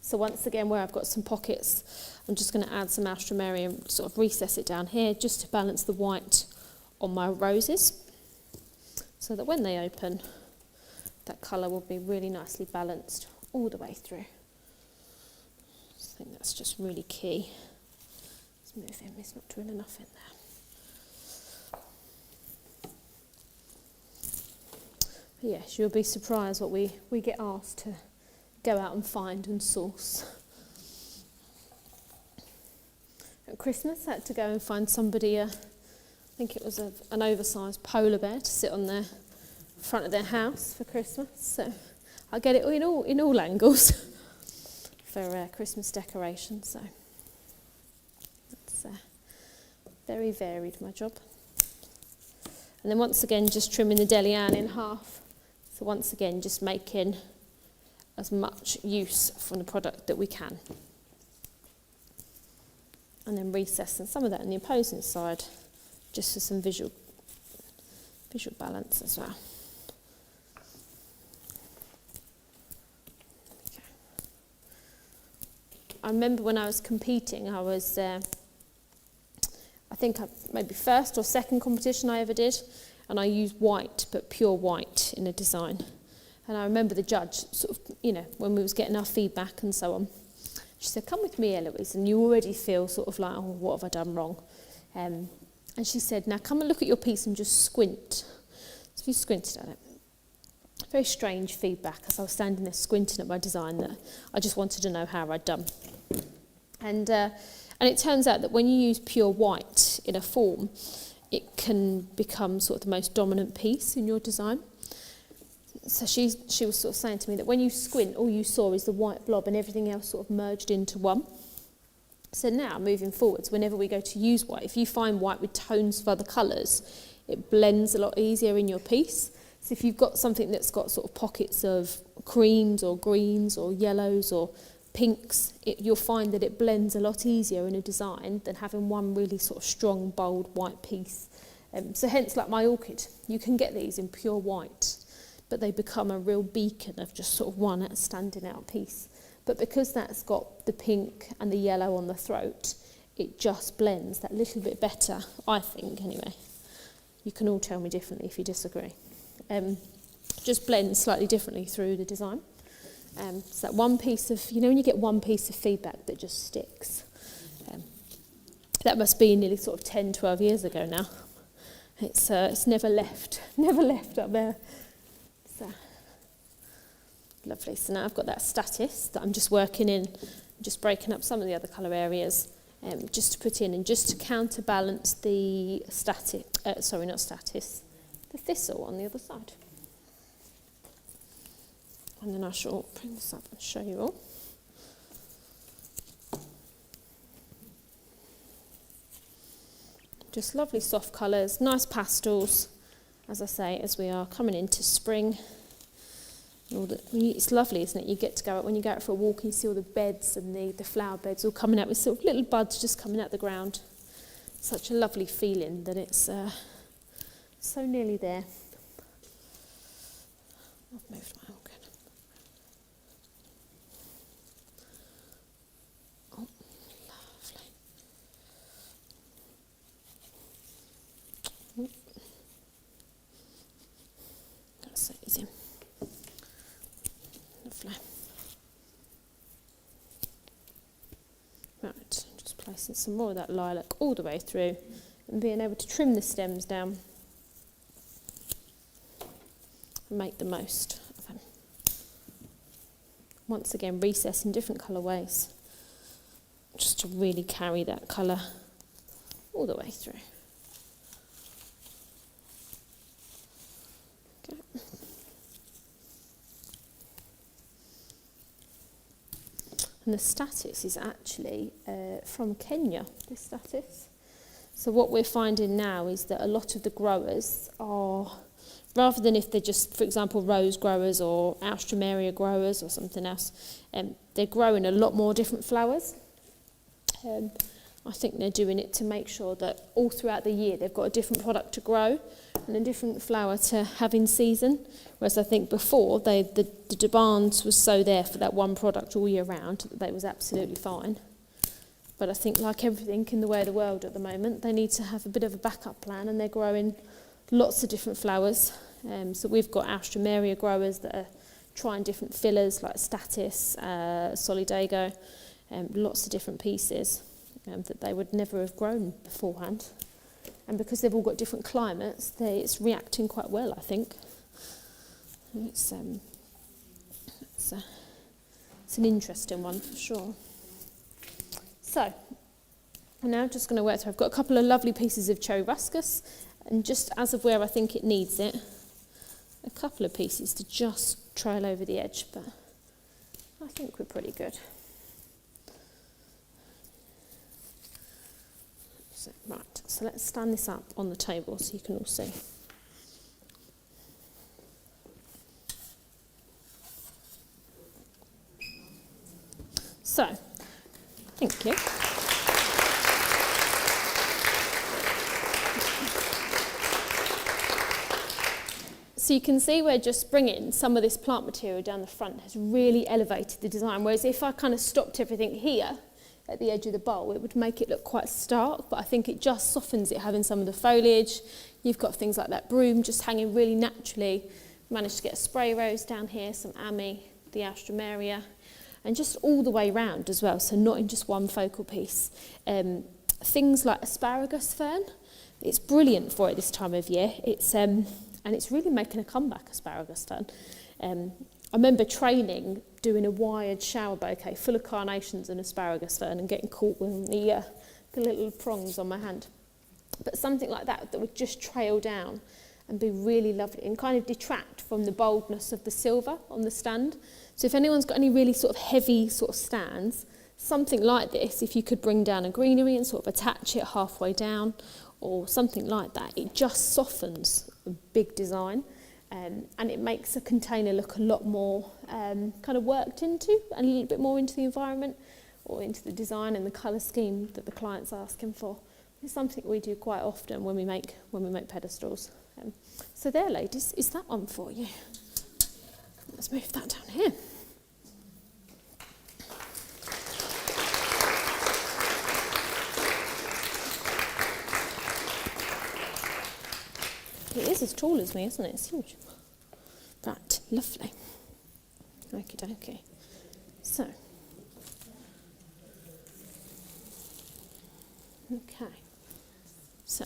So once again, where I've got some pockets, I'm just going to add some alstroemeria and sort of recess it down here just to balance the white on my roses, so that when they open, that colour will be really nicely balanced all the way through. I think that's just really key. Let's move him, he's not doing enough in there. But yes, you'll be surprised what we get asked to go out and find and source. At Christmas, I had to go and find somebody, I think it was an oversized polar bear to sit on the front of their house for Christmas. So I get it in all angles for Christmas decoration. So it's very varied, my job. And then once again, just trimming the deliane in half So once again, just making as much use from the product that we can. And then recessing some of that on the opposing side, just for some visual balance as well. Okay. I remember when I was competing, I was, I think maybe first or second competition I ever did, and I used white, but pure white in a design. And I remember the judge sort of, when we was getting our feedback and so on, she said, "Come with me, Ellouise," and you already feel sort of like, "Oh, what have I done wrong?" And she said, "Now come and look at your piece and just squint." So if you squinted at it, very strange feedback as I was standing there squinting at my design that I just wanted to know how I'd done. And it turns out that when you use pure white in a form, it can become sort of the most dominant piece in your design. So she was sort of saying to me that when you squint, all you saw is the white blob and everything else sort of merged into one. So now, moving forwards, whenever we go to use white, if you find white with tones of other colours, it blends a lot easier in your piece. So if you've got something that's got sort of pockets of creams or greens or yellows or pinks, you'll find that it blends a lot easier in a design than having one really sort of strong, bold white piece. So hence, like my orchid, you can get these in pure white, but they become a real beacon of just sort of one standing out piece. But because that's got the pink and the yellow on the throat, it just blends that little bit better, I think, anyway. You can all tell me differently if you disagree. Just blends slightly differently through the design. So that one piece of, when you get one piece of feedback that just sticks. That must be nearly sort of 10, 12 years ago now. It's never left up there. So, lovely. So now I've got that status that I'm just working in, just breaking up some of the other colour areas, just to put in and just to counterbalance the the thistle on the other side. And then I shall bring this up and show you all. Just lovely soft colours, nice pastels, as I say, as we are coming into spring. It's lovely, isn't it? You get to go out, when you go out for a walk and you see all the beds and the flower beds all coming out with sort of little buds just coming out the ground. Such a lovely feeling that it's so nearly there. I've moved my orchid. Oh, lovely. Oh. That's so easy. Lovely. Right, just placing some more of that lilac all the way through and being able to trim the stems down and make the most of them. Once again, recess in different colourways just to really carry that colour all the way through. Okay. And the status is actually from Kenya, this status. So what we're finding now is that a lot of the growers are, rather than if they're just, for example, rose growers or Alstroemeria growers or something else, they're growing a lot more different flowers. I think they're doing it to make sure that all throughout the year they've got a different product to grow and a different flower to have in season. Whereas I think before, the demand was so there for that one product all year round that was absolutely fine. But I think like everything in the way of the world at the moment, they need to have a bit of a backup plan, and they're growing lots of different flowers. So we've got Alstroemeria growers that are trying different fillers like Status, Solidago, lots of different pieces that they would never have grown beforehand. And because they've all got different climates, it's reacting quite well, I think. It's an interesting one for sure. So, I'm now just going to work through. I've got a couple of lovely pieces of cherry ruscus, and just as of where I think it needs it, a couple of pieces to just trail over the edge, but I think we're pretty good. So, right, so let's stand this up on the table so you can all see. So, thank you. So you can see where just bringing some of this plant material down the front has really elevated the design, whereas if I kind of stopped everything here at the edge of the bowl, it would make it look quite stark, but I think it just softens it having some of the foliage. You've got things like that broom just hanging really naturally. Managed to get a spray rose down here, some ami, the Alstroemeria, and just all the way round as well, so not in just one focal piece. Things like asparagus fern, it's brilliant for it this time of year. And it's really making a comeback, asparagus fern. I remember training, doing a wired shower bouquet full of carnations and asparagus fern and getting caught with the little prongs on my hand. But something like that would just trail down and be really lovely and kind of detract from the boldness of the silver on the stand. So if anyone's got any really sort of heavy sort of stands, something like this, if you could bring down a greenery and sort of attach it halfway down or something like that, it just softens a big design and it makes a container look a lot more kind of worked into and a little bit more into the environment or into the design and the colour scheme that the client's asking for. It's something we do quite often when we make pedestals. So there, ladies, is that one for you. Let's move that down here. It is as tall as me, isn't it? It's huge. Right, lovely. Okie dokie. So, okay. So,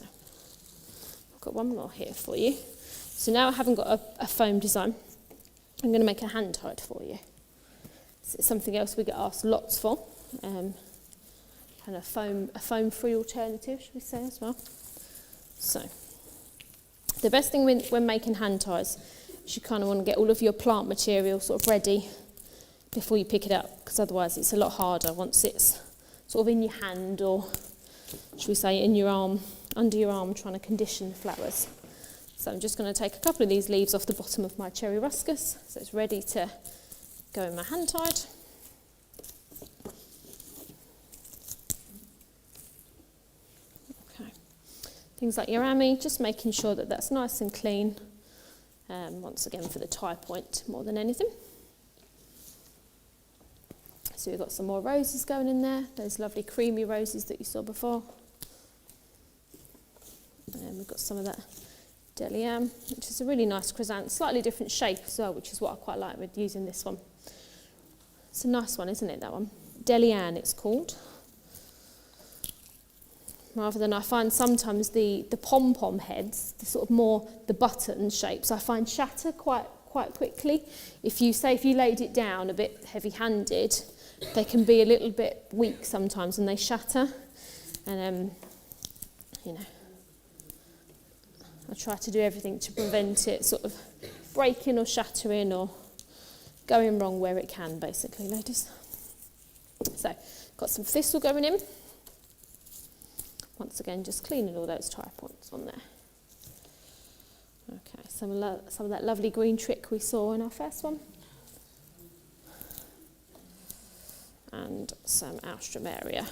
I've got one more here for you. So now I haven't got a foam design. I'm going to make a hand tied for you. So it's something else we get asked lots for. And a foam-free alternative, should we say, as well. So, the best thing when making hand ties is you kind of want to get all of your plant material sort of ready before you pick it up, because otherwise it's a lot harder once it's sort of in your hand or, should we say, in your arm, under your arm, trying to condition the flowers. So I'm just going to take a couple of these leaves off the bottom of my cherry ruscus, so it's ready to go in my hand tied. Okay. Things like your ami, just making sure that that's nice and clean. Once again for the tie point more than anything. So we've got some more roses going in there, those lovely creamy roses that you saw before. And we've got some of that Deliam, which is a really nice chrysanthemum, slightly different shape as well, which is what I quite like with using this one. It's a nice one, isn't it, that one? Delian it's called. Rather than I find sometimes the pom-pom heads, the sort of more the button shapes, I find shatter quite quickly. If you laid it down a bit heavy-handed, they can be a little bit weak sometimes and they shatter. And you know, I try to do everything to prevent it sort of breaking or shattering or going wrong where it can, basically, ladies. So, got some thistle going in. Once again, just cleaning all those tie points on there. Okay, some of that lovely green trick we saw in our first one. And some Alstroemeria.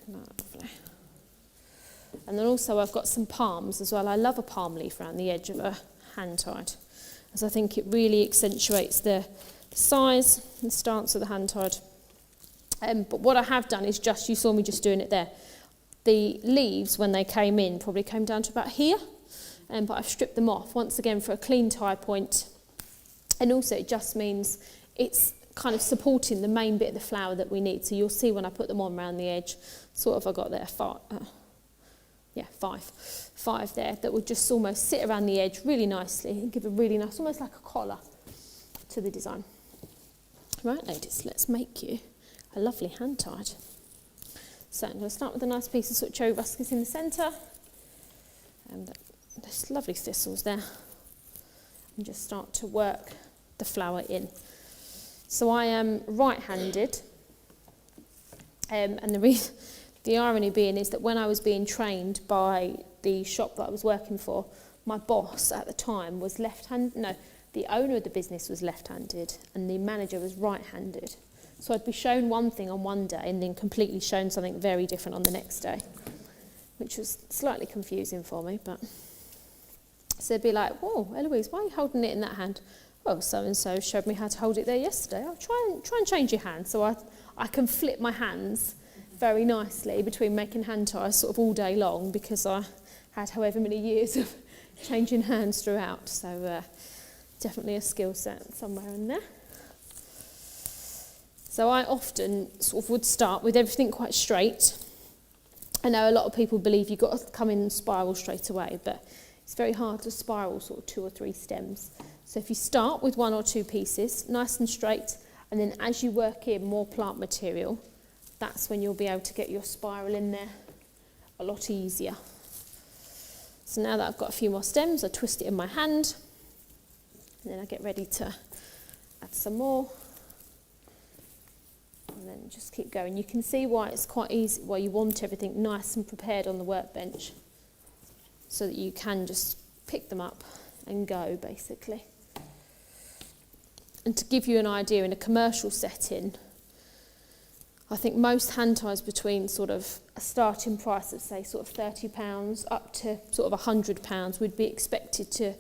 Lovely. And then also I've got some palms as well. I love a palm leaf around the edge of a hand tied, as I think it really accentuates the size and stance of the hand tied. But what I have done is you saw me just doing it there. The leaves, when they came in, probably came down to about here, but I've stripped them off, once again, for a clean tie point. And also it just means it's kind of supporting the main bit of the flower that we need. So you'll see when I put them on around the edge, sort of I got there, five there, that would just almost sit around the edge really nicely and give a really nice, almost like a collar to the design. Right, ladies, let's make you a lovely hand tied. So I'm going to start with a nice piece of sort of cherry ruscus in the centre, and there's lovely thistles there, and just start to work the flower in. So I am right-handed, and the irony being is that when I was being trained by the shop that I was working for, my boss at the time was the owner of the business was left-handed and the manager was right-handed. So I'd be shown one thing on one day and then completely shown something very different on the next day, which was slightly confusing for me. But so they'd be like, "Whoa, Elouise, why are you holding it in that hand?" "Oh, so-and-so showed me how to hold it there yesterday. I'll try and change your hand." So I can flip my hands very nicely between making hand ties sort of all day long, because I had however many years of changing hands throughout. So definitely a skill set somewhere in there. So I often sort of would start with everything quite straight. I know a lot of people believe you've got to come in and spiral straight away, but it's very hard to spiral sort of 2 or 3 stems. So if you start with 1 or 2 pieces, nice and straight, and then as you work in more plant material, that's when you'll be able to get your spiral in there a lot easier. So now that I've got a few more stems, I twist it in my hand, and then I get ready to add some more. And then just keep going. You can see why it's quite easy, why you want everything nice and prepared on the workbench, so that you can just pick them up and go, basically. And to give you an idea, in a commercial setting, I think most hand ties between sort of a starting price of, say, sort of £30 up to sort of £100 would be expected to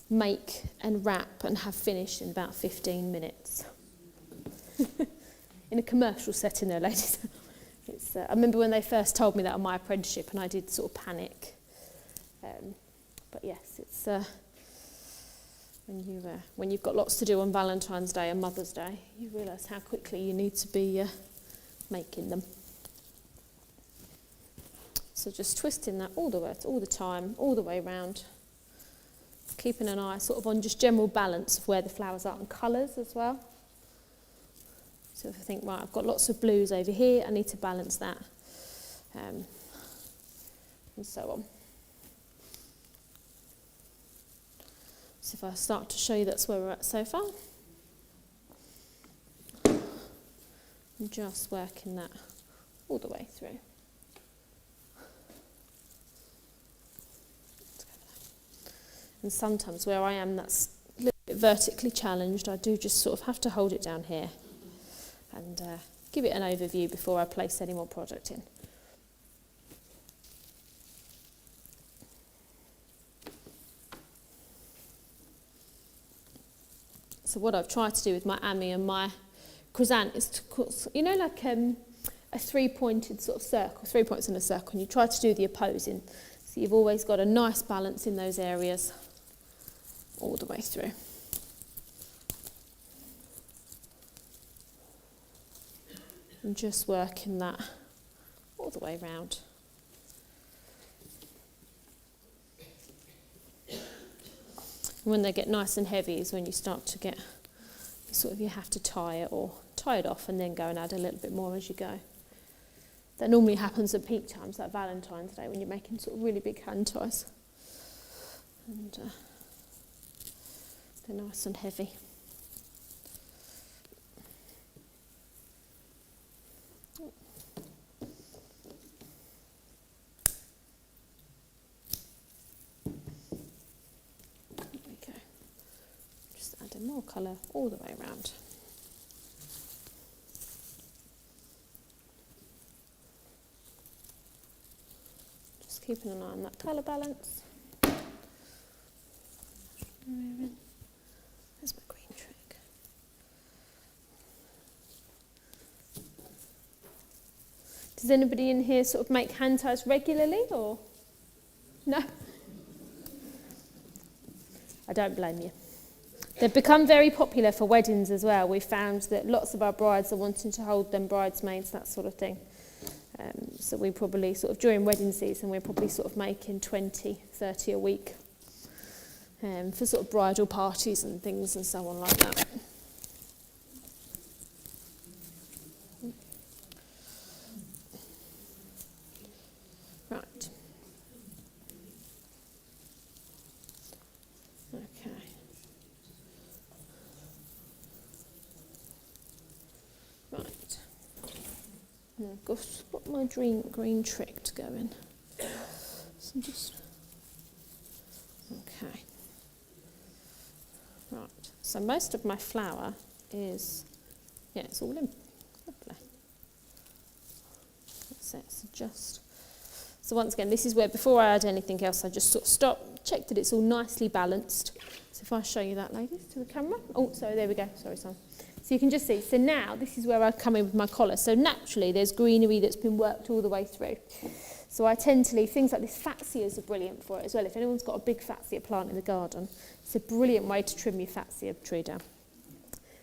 make and wrap and have finished in about 15 minutes. In a commercial setting though, ladies. I remember when they first told me that on my apprenticeship, and I did sort of panic. But yes, it's when you've got lots to do on Valentine's Day and Mother's Day, you realise how quickly you need to be making them. So just twisting that all the time, all the way round, keeping an eye sort of on just general balance of where the flowers are and colours as well. So if I think, right, I've got lots of blues over here, I need to balance that, and so on. So if I start to show you that's where we're at so far, I'm just working that all the way through. And sometimes where I am that's a little bit vertically challenged, I do just sort of have to hold it down here and give it an overview before I place any more product in. So what I've tried to do with my Ami and my Chrysanth is to, you know, like a 3-pointed sort of circle, 3 points in a circle, and you try to do the opposing. So you've always got a nice balance in those areas all the way through. And just working that all the way round. And when they get nice and heavy is when you start to get, sort of, you have to tie it off and then go and add a little bit more as you go. That normally happens at peak times, like Valentine's Day, when you're making sort of really big hand ties. And they're nice and heavy. More colour all the way around. Just keeping an eye on that colour balance. There's my green trick. Does anybody in here sort of make hand ties regularly, or no? I don't blame you. They've become very popular for weddings as well. We've found that lots of our brides are wanting to hold them bridesmaids, that sort of thing. So we probably sort of, during wedding season, we're probably sort of making 20, 30 a week for sort of bridal parties and things and so on like that. Right. Okay. Right. Now I've got my green trick to go in. So just, okay. Right. So most of my flour is, yeah, it's all in. that's it. So once again, this is where before I add anything else, I just sort of stop, check that it's all nicely balanced. So if I show you that, ladies, to the camera. Oh, sorry, there we go. Sorry, son. So you can just see. So now this is where I come in with my collar. So naturally, there's greenery that's been worked all the way through. So I tend to leave things like this. Fatsias are brilliant for it as well. If anyone's got a big fatsia plant in the garden, it's a brilliant way to trim your fatsia tree down.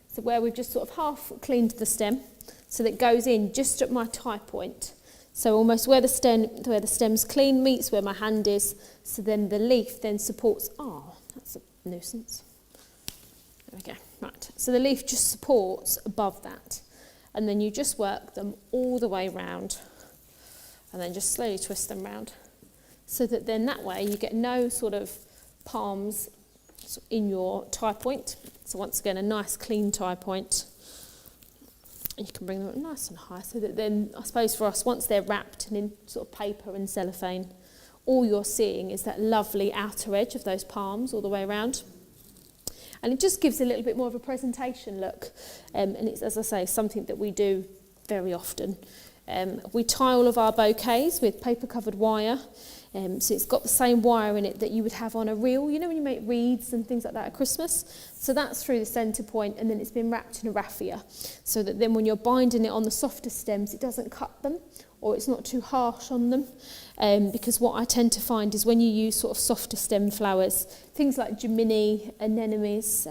So where we've just sort of half cleaned the stem, so that it goes in just at my tie point. So almost where the stem's clean meets where my hand is. So then the leaf then supports. Oh, that's a nuisance. There we go. Right. So the leaf just supports above that, and then you just work them all the way round, and then just slowly twist them round, so that then that way you get no sort of palms in your tie point. So once again, a nice clean tie point. And you can bring them up nice and high, so that then, I suppose for us, once they're wrapped and in sort of paper and cellophane, all you're seeing is that lovely outer edge of those palms all the way around. And it just gives a little bit more of a presentation look. And it's, as I say, something that we do very often. We tie all of our bouquets with paper-covered wire. So it's got the same wire in it that you would have on a reel, you know when you make wreaths and things like that at Christmas? So that's through the centre point, and then it's been wrapped in a raffia, so that then when you're binding it on the softer stems, it doesn't cut them, or it's not too harsh on them. Because what I tend to find is when you use sort of softer stem flowers, things like gemini, anemones,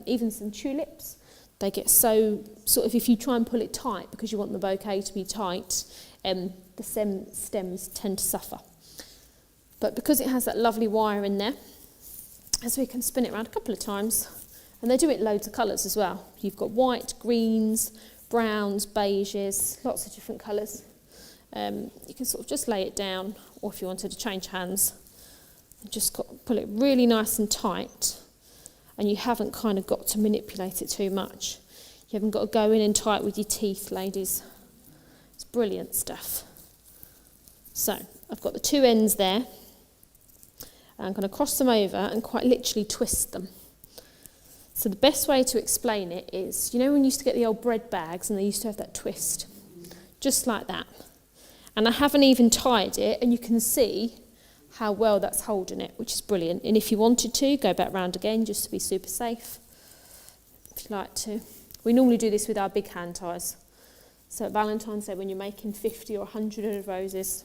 even some tulips, they get so, sort of if you try and pull it tight because you want the bouquet to be tight, the stems tend to suffer. But because it has that lovely wire in there, as we can spin it around a couple of times, and they do it loads of colours as well. You've got white, greens, browns, beiges, lots of different colours. You can sort of just lay it down, or if you wanted to change hands, just pull it really nice and tight, and you haven't kind of got to manipulate it too much. You haven't got to go in and tight with your teeth, ladies. It's brilliant stuff. So I've got the two ends there. I'm going to cross them over and quite literally twist them. So the best way to explain it is, you know when you used to get the old bread bags and they used to have that twist? Just like that. And I haven't even tied it, and you can see how well that's holding it, which is brilliant. And if you wanted to, go back round again just to be super safe, if you like to. We normally do this with our big hand ties. So at Valentine's Day, when you're making 50 or 100 of roses,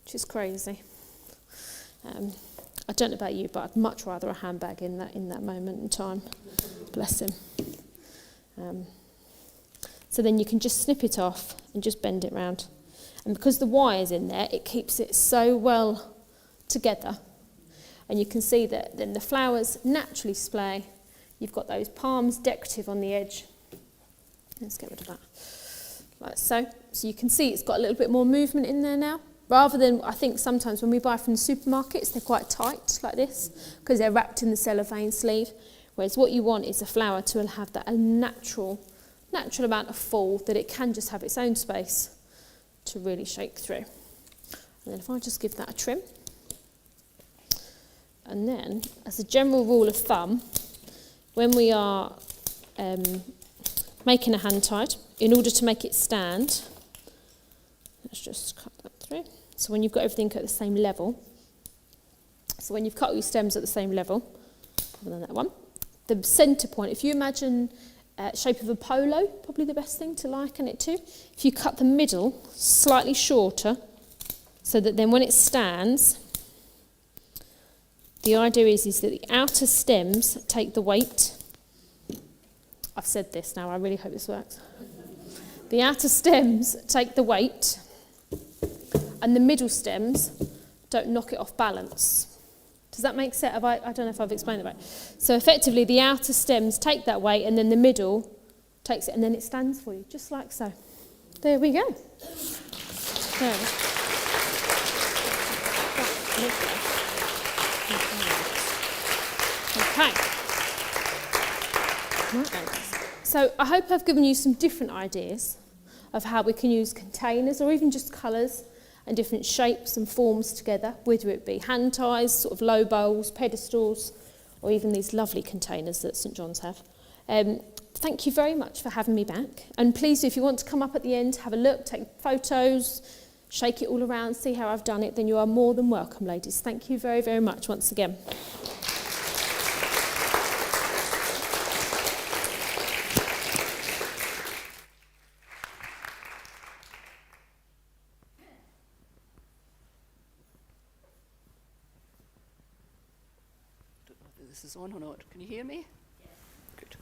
which is crazy. I don't know about you, but I'd much rather a handbag in that moment in time. Bless him. So then you can just snip it off and just bend it round. And because the wire's in there, it keeps it so well together. And you can see that then the flowers naturally splay. You've got those palms decorative on the edge. Let's get rid of that. Like so. So you can see it's got a little bit more movement in there now. Rather than, I think sometimes when we buy from the supermarkets, they're quite tight like this because they're wrapped in the cellophane sleeve. Whereas what you want is a flower to have that natural amount of fall, that it can just have its own space to really shake through. And then if I just give that a trim. And then, as a general rule of thumb, when we are making a hand tied, in order to make it stand, let's just cut that through. So when you've got everything at the same level, so when you've cut all your stems at the same level, other than that one, the centre point, if you imagine shape of a polo, probably the best thing to liken it to. If you cut the middle slightly shorter, so that then when it stands, the idea is that the outer stems take the weight. I've said this now, I really hope this works. The outer stems take the weight, and the middle stems don't knock it off balance. Does that make sense? I don't know if I've explained it right. So effectively, the outer stems take that weight, and then the middle takes it, and then it stands for you, just like so. There we go. There. Okay. So I hope I've given you some different ideas of how we can use containers, or even just colours and different shapes and forms together, whether it be hand ties, sort of low bowls, pedestals, or even these lovely containers that St John's have. The thank you very much for having me back. And please, if you want to come up at the end, have a look, take photos, shake it all around, see how I've done it, then you are more than welcome, ladies. Thank you very, very much once again. This is on or not? Can you hear me? Yes. Good.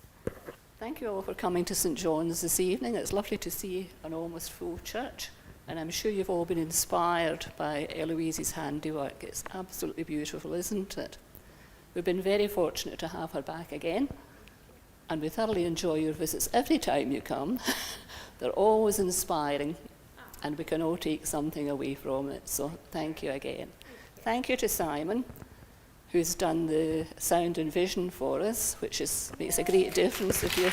Thank you all for coming to St John's this evening. It's lovely to see an almost full church, and I'm sure you've all been inspired by Elouise's handiwork. It's absolutely beautiful, isn't it? We've been very fortunate to have her back again, and we thoroughly enjoy your visits every time you come. They're always inspiring, and we can all take something away from it, so thank you again. Thank you to Simon, who's done the sound and vision for us, which makes a great difference if you're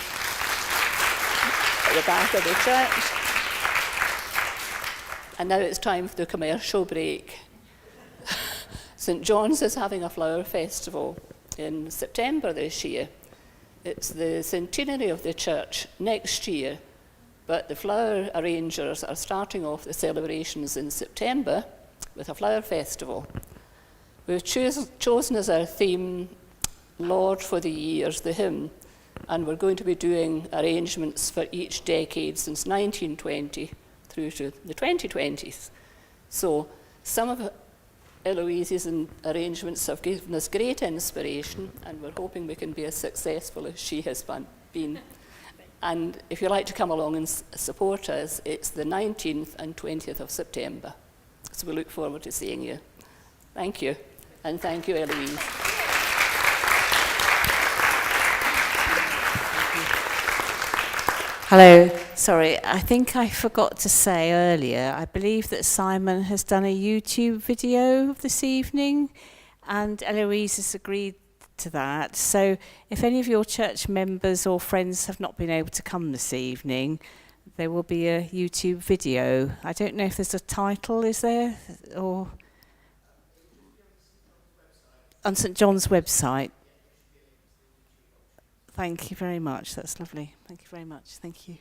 at the back of the church. And now it's time for the commercial break. St John's is having a flower festival in September this year. It's the centenary of the church next year, but the flower arrangers are starting off the celebrations in September with a flower festival. We've chosen as our theme, Lord for the Years, the hymn, and we're going to be doing arrangements for each decade since 1920 through to the 2020s. So some of Elouise's arrangements have given us great inspiration, and we're hoping we can be as successful as she has been. And if you'd like to come along and support us, it's the 19th and 20th of September. So we look forward to seeing you. Thank you. And thank you, Ellouise. Hello. Sorry, I think I forgot to say earlier, I believe that Simon has done a YouTube video this evening, and Ellouise has agreed to that. So if any of your church members or friends have not been able to come this evening, there will be a YouTube video. I don't know if there's a title, is there? Or on St John's website. Thank you very much. That's lovely. Thank you very much. Thank you.